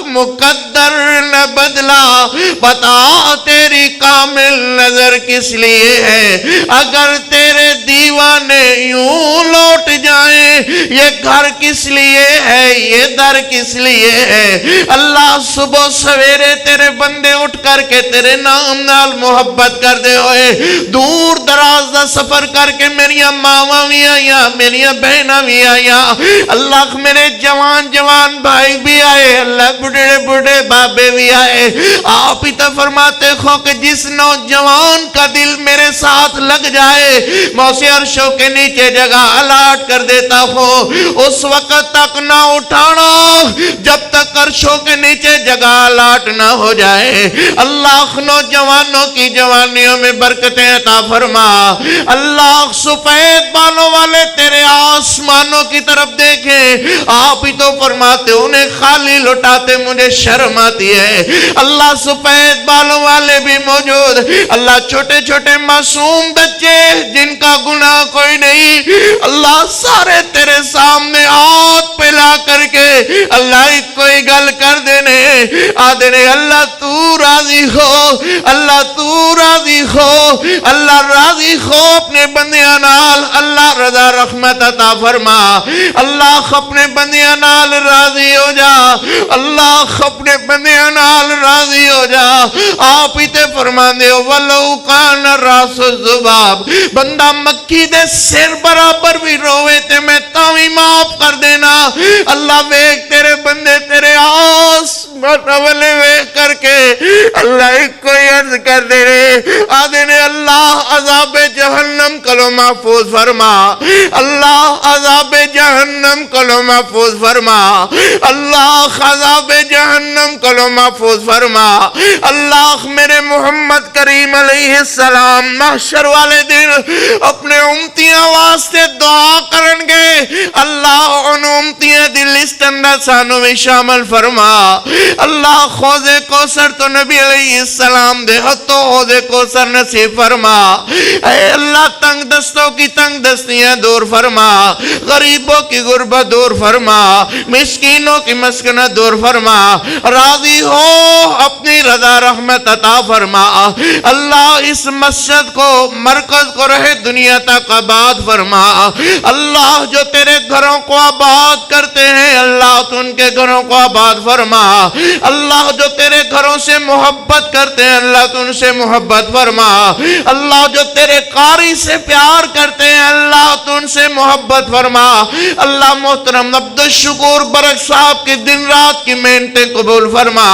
مقدر نہ بدلا، بتا تیری کامل نظر کس لیے ہے؟ اگر تیرے دیوانے یوں لوٹ جائیں، یہ گھر کس لیے ہے، یہ در کس لیے ہے؟ اللہ صبح سویرے تیرے بندے اٹھ کر کے تیرے نام نال محبت کر دے ہوئے دور دراز دا سفر کر کے میریاں ماواں بھی آیا، میریاں بہناں بھی آیا، اللہ میرے جوان جوان بھائی بھی آئے، اللہ بڑھے بڑھے بابے بھی آئے۔ آپ ہی تو فرماتے ہو کہ جس نوجوان کا دل میرے ساتھ لگ جائے میں اسے عرشوں کے نیچے جگہ الاٹ کر دیتا ہوں، اس وقت تک نہ اٹھانا جب تک عرشوں کے نیچے جگہ الاٹ نہ ہو جائے۔ اللہ نوجوانوں کی جوانیوں میں برکتیں عطا فرما۔ اللہ سفید بالوں والے تیرے آسمانوں کی طرف دیکھیں، آپ ہی تو فرماتے انہیں خالی لٹاتے مجھے شرم آتی ہے۔ اللہ سفید بالوں والے بھی موجود، اللہ چھوٹے چھوٹے معصوم بچے جن کا گناہ کوئی نہیں، اللہ سارے تیرے سامنے ہاتھ پھیلا کر کے اللہ ایک کوئی گل کر دینے آدھنے اللہ تو راضی ہو، اللہ تو راضی ہو، اللہ راضی ہو اپنے بندیاں نال، اللہ رضا رحمت عطا فرما، اللہ اپنے بندیاں نال راضی ہو جا، اللہ اپنے بندیاں نال راضی ہو جا۔ آپ ہی تے فرمان دے وَلَوْ كَانَ رَاسُ الذُّبَابِ، بندہ مکھی دے سر برابر بھی روے تے میں تاوی معاف کر دینا۔ اللہ ویک تیرے بندے تیرے آس مطولے ویک کر کے اللہ ایک کوئی عرض کر دے رہے آدھے نے اللہ عذاب جہنم کلو محفوظ فرما، اللہ عذاب جہنم کلو محفوظ فرما، اللہ عذاب جہنم کلو محفوظ فرما۔ اللہ میرے محمد کریم علیہ السلام محشر والے دن اپنے امتیاں واسطے دعا کرن گے، اللہ ان امتیاں دی لسٹ اندر سانو بھی شامل فرما۔ اللہ خوض کوثر تو نبی علیہ السلام دے ہتھوں خوض کوثر نصیب فرما۔ اے اللہ تنگ دستوں کی تنگ دستیاں دور فرما، غریبوں کی غربت دور فرما، مسکینوں کی مسکنت دور فرما، راضی ہو اپنی رضا رحمت عطا فرما۔ اللہ اس مسجد کو مرکز کو رہے دنیا تک آباد فرما۔ اللہ جو تیرے گھروں کو آباد کرتے ہیں اللہ تو ان کے گھروں کو آباد فرما۔ اللہ جو تیرے گھروں سے محبت کرتے ہیں اللہ تو ان سے محبت فرما۔ اللہ جو تیرے قاری سے پیار کرتے ہیں اللہ تو ان سے محبت فرما۔ اللہ محترم عبد الشکور برک صاحب کی دن رات کی محنتیں قبول فرما۔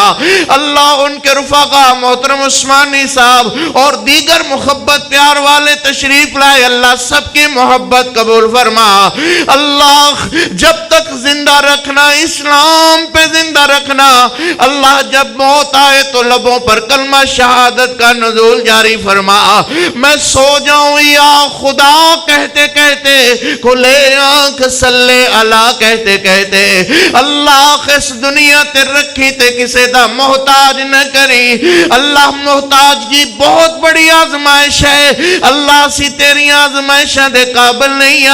اللہ ان کے رفقا محترم عثمانی صاحب اور دیگر محبت پیار والے تشریف لائے اللہ سب کی محبت قبول فرما۔ اللہ جب تک زندہ رکھنا، اسلام پہ زندہ رکھنا، اللہ جب موت آئے تو لبوں پر کلمہ شہادت کا نزول جاری فرما۔ میں سو جاؤں یا خدا کہتے کہتے، کھلے آنکھ صلی اللہ کہتے کہتے، اللہ اس دنیا تے رکھی تے کسے دا محتاج نہ کری۔ اللہ محتاج کی بہت بڑی آزمائش ہے، اللہ سی تیری آزمائشہ دے قابل نہیں ہے۔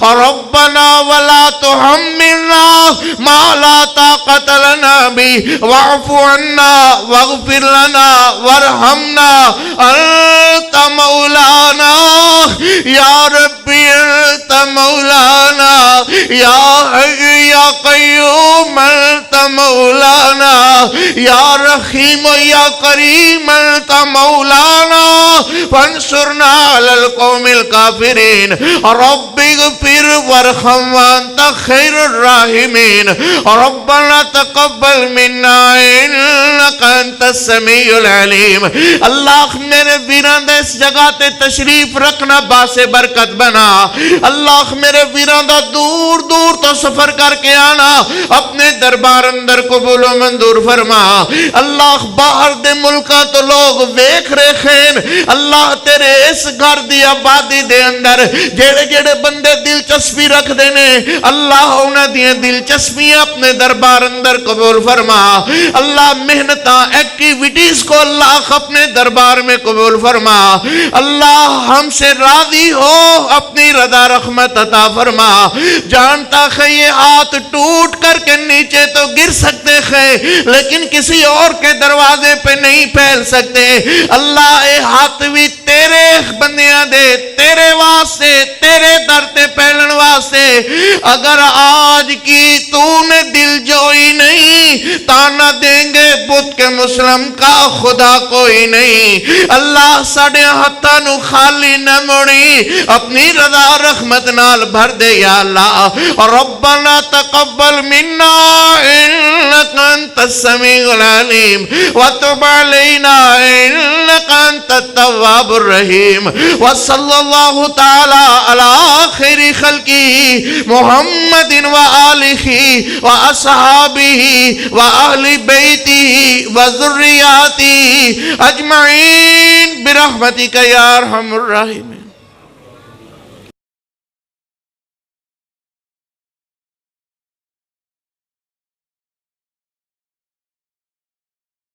اور ربنا ولا تحملنا ما لا طاقت لنا بھی واعف عنا واغفر لنا وارحمنا انت مولانا یا ربی انت مولانا یا حی یا قیوم انت مولانا یا رحیم یا کریم انت مولانا فانصرنا علی القوم الکافرین رب اغفر وارحم وانت خیر الراحمین ربنا تقبل منا انک انت السمیع العلیم. اللہ میرے ویران دا اس جگہ تے تشریف رکھنا باعث برکت بنا. اللہ میرے ویران دا دور دور تو سفر کر کے آنا اپنے دربار اندر قبول و منظور فرما. اللہ باہر دے ملکاں تو لوگ ویکھ رہے خین اللہ تیرے اس گھر دی آبادی دے اندر جیڑے جیڑے بندے دلچسپی رکھ دینے اللہ انہاں دی دلچسپیاں اپنے دربار اندر قبول فرما. اللہ محنتاں ایکٹیویٹیز کو اللہ اپنے دربار میں قبول فرما. اللہ ہم سے راضی ہو اپنی رضا رحمت عطا فرما. جانتا ہے یہ ہاتھ ٹوٹ کر کے نیچے تو گر سکتے ہیں لیکن کسی اور کے دروازے پہ نہیں پھیل سکتے. اللہ اے ہاتھ بھی تیرے بندیاں دے تیرے واسطے تیرے در تے پھیلن واسطے. اگر آج کی تو نے دل جوئی نہیں تانا دیں گے بت کے مسلم کا خدا کوئی نہیں. اللہ ساڑے ہتھاں نو خالی نہ موڑی اپنی رضا رحمت نال بھر دے یا اللہ. ربنا تقبل منا انک انت السمیع العلیم وتب علینا انک انت التواب الرحیم. وصلی اللہ تعالی علی خیر خلقہ محمد وآلہ واصحابہ واہل بیتہ وذریاتہ اجمعین برحمتک یا ارحم الراحمین.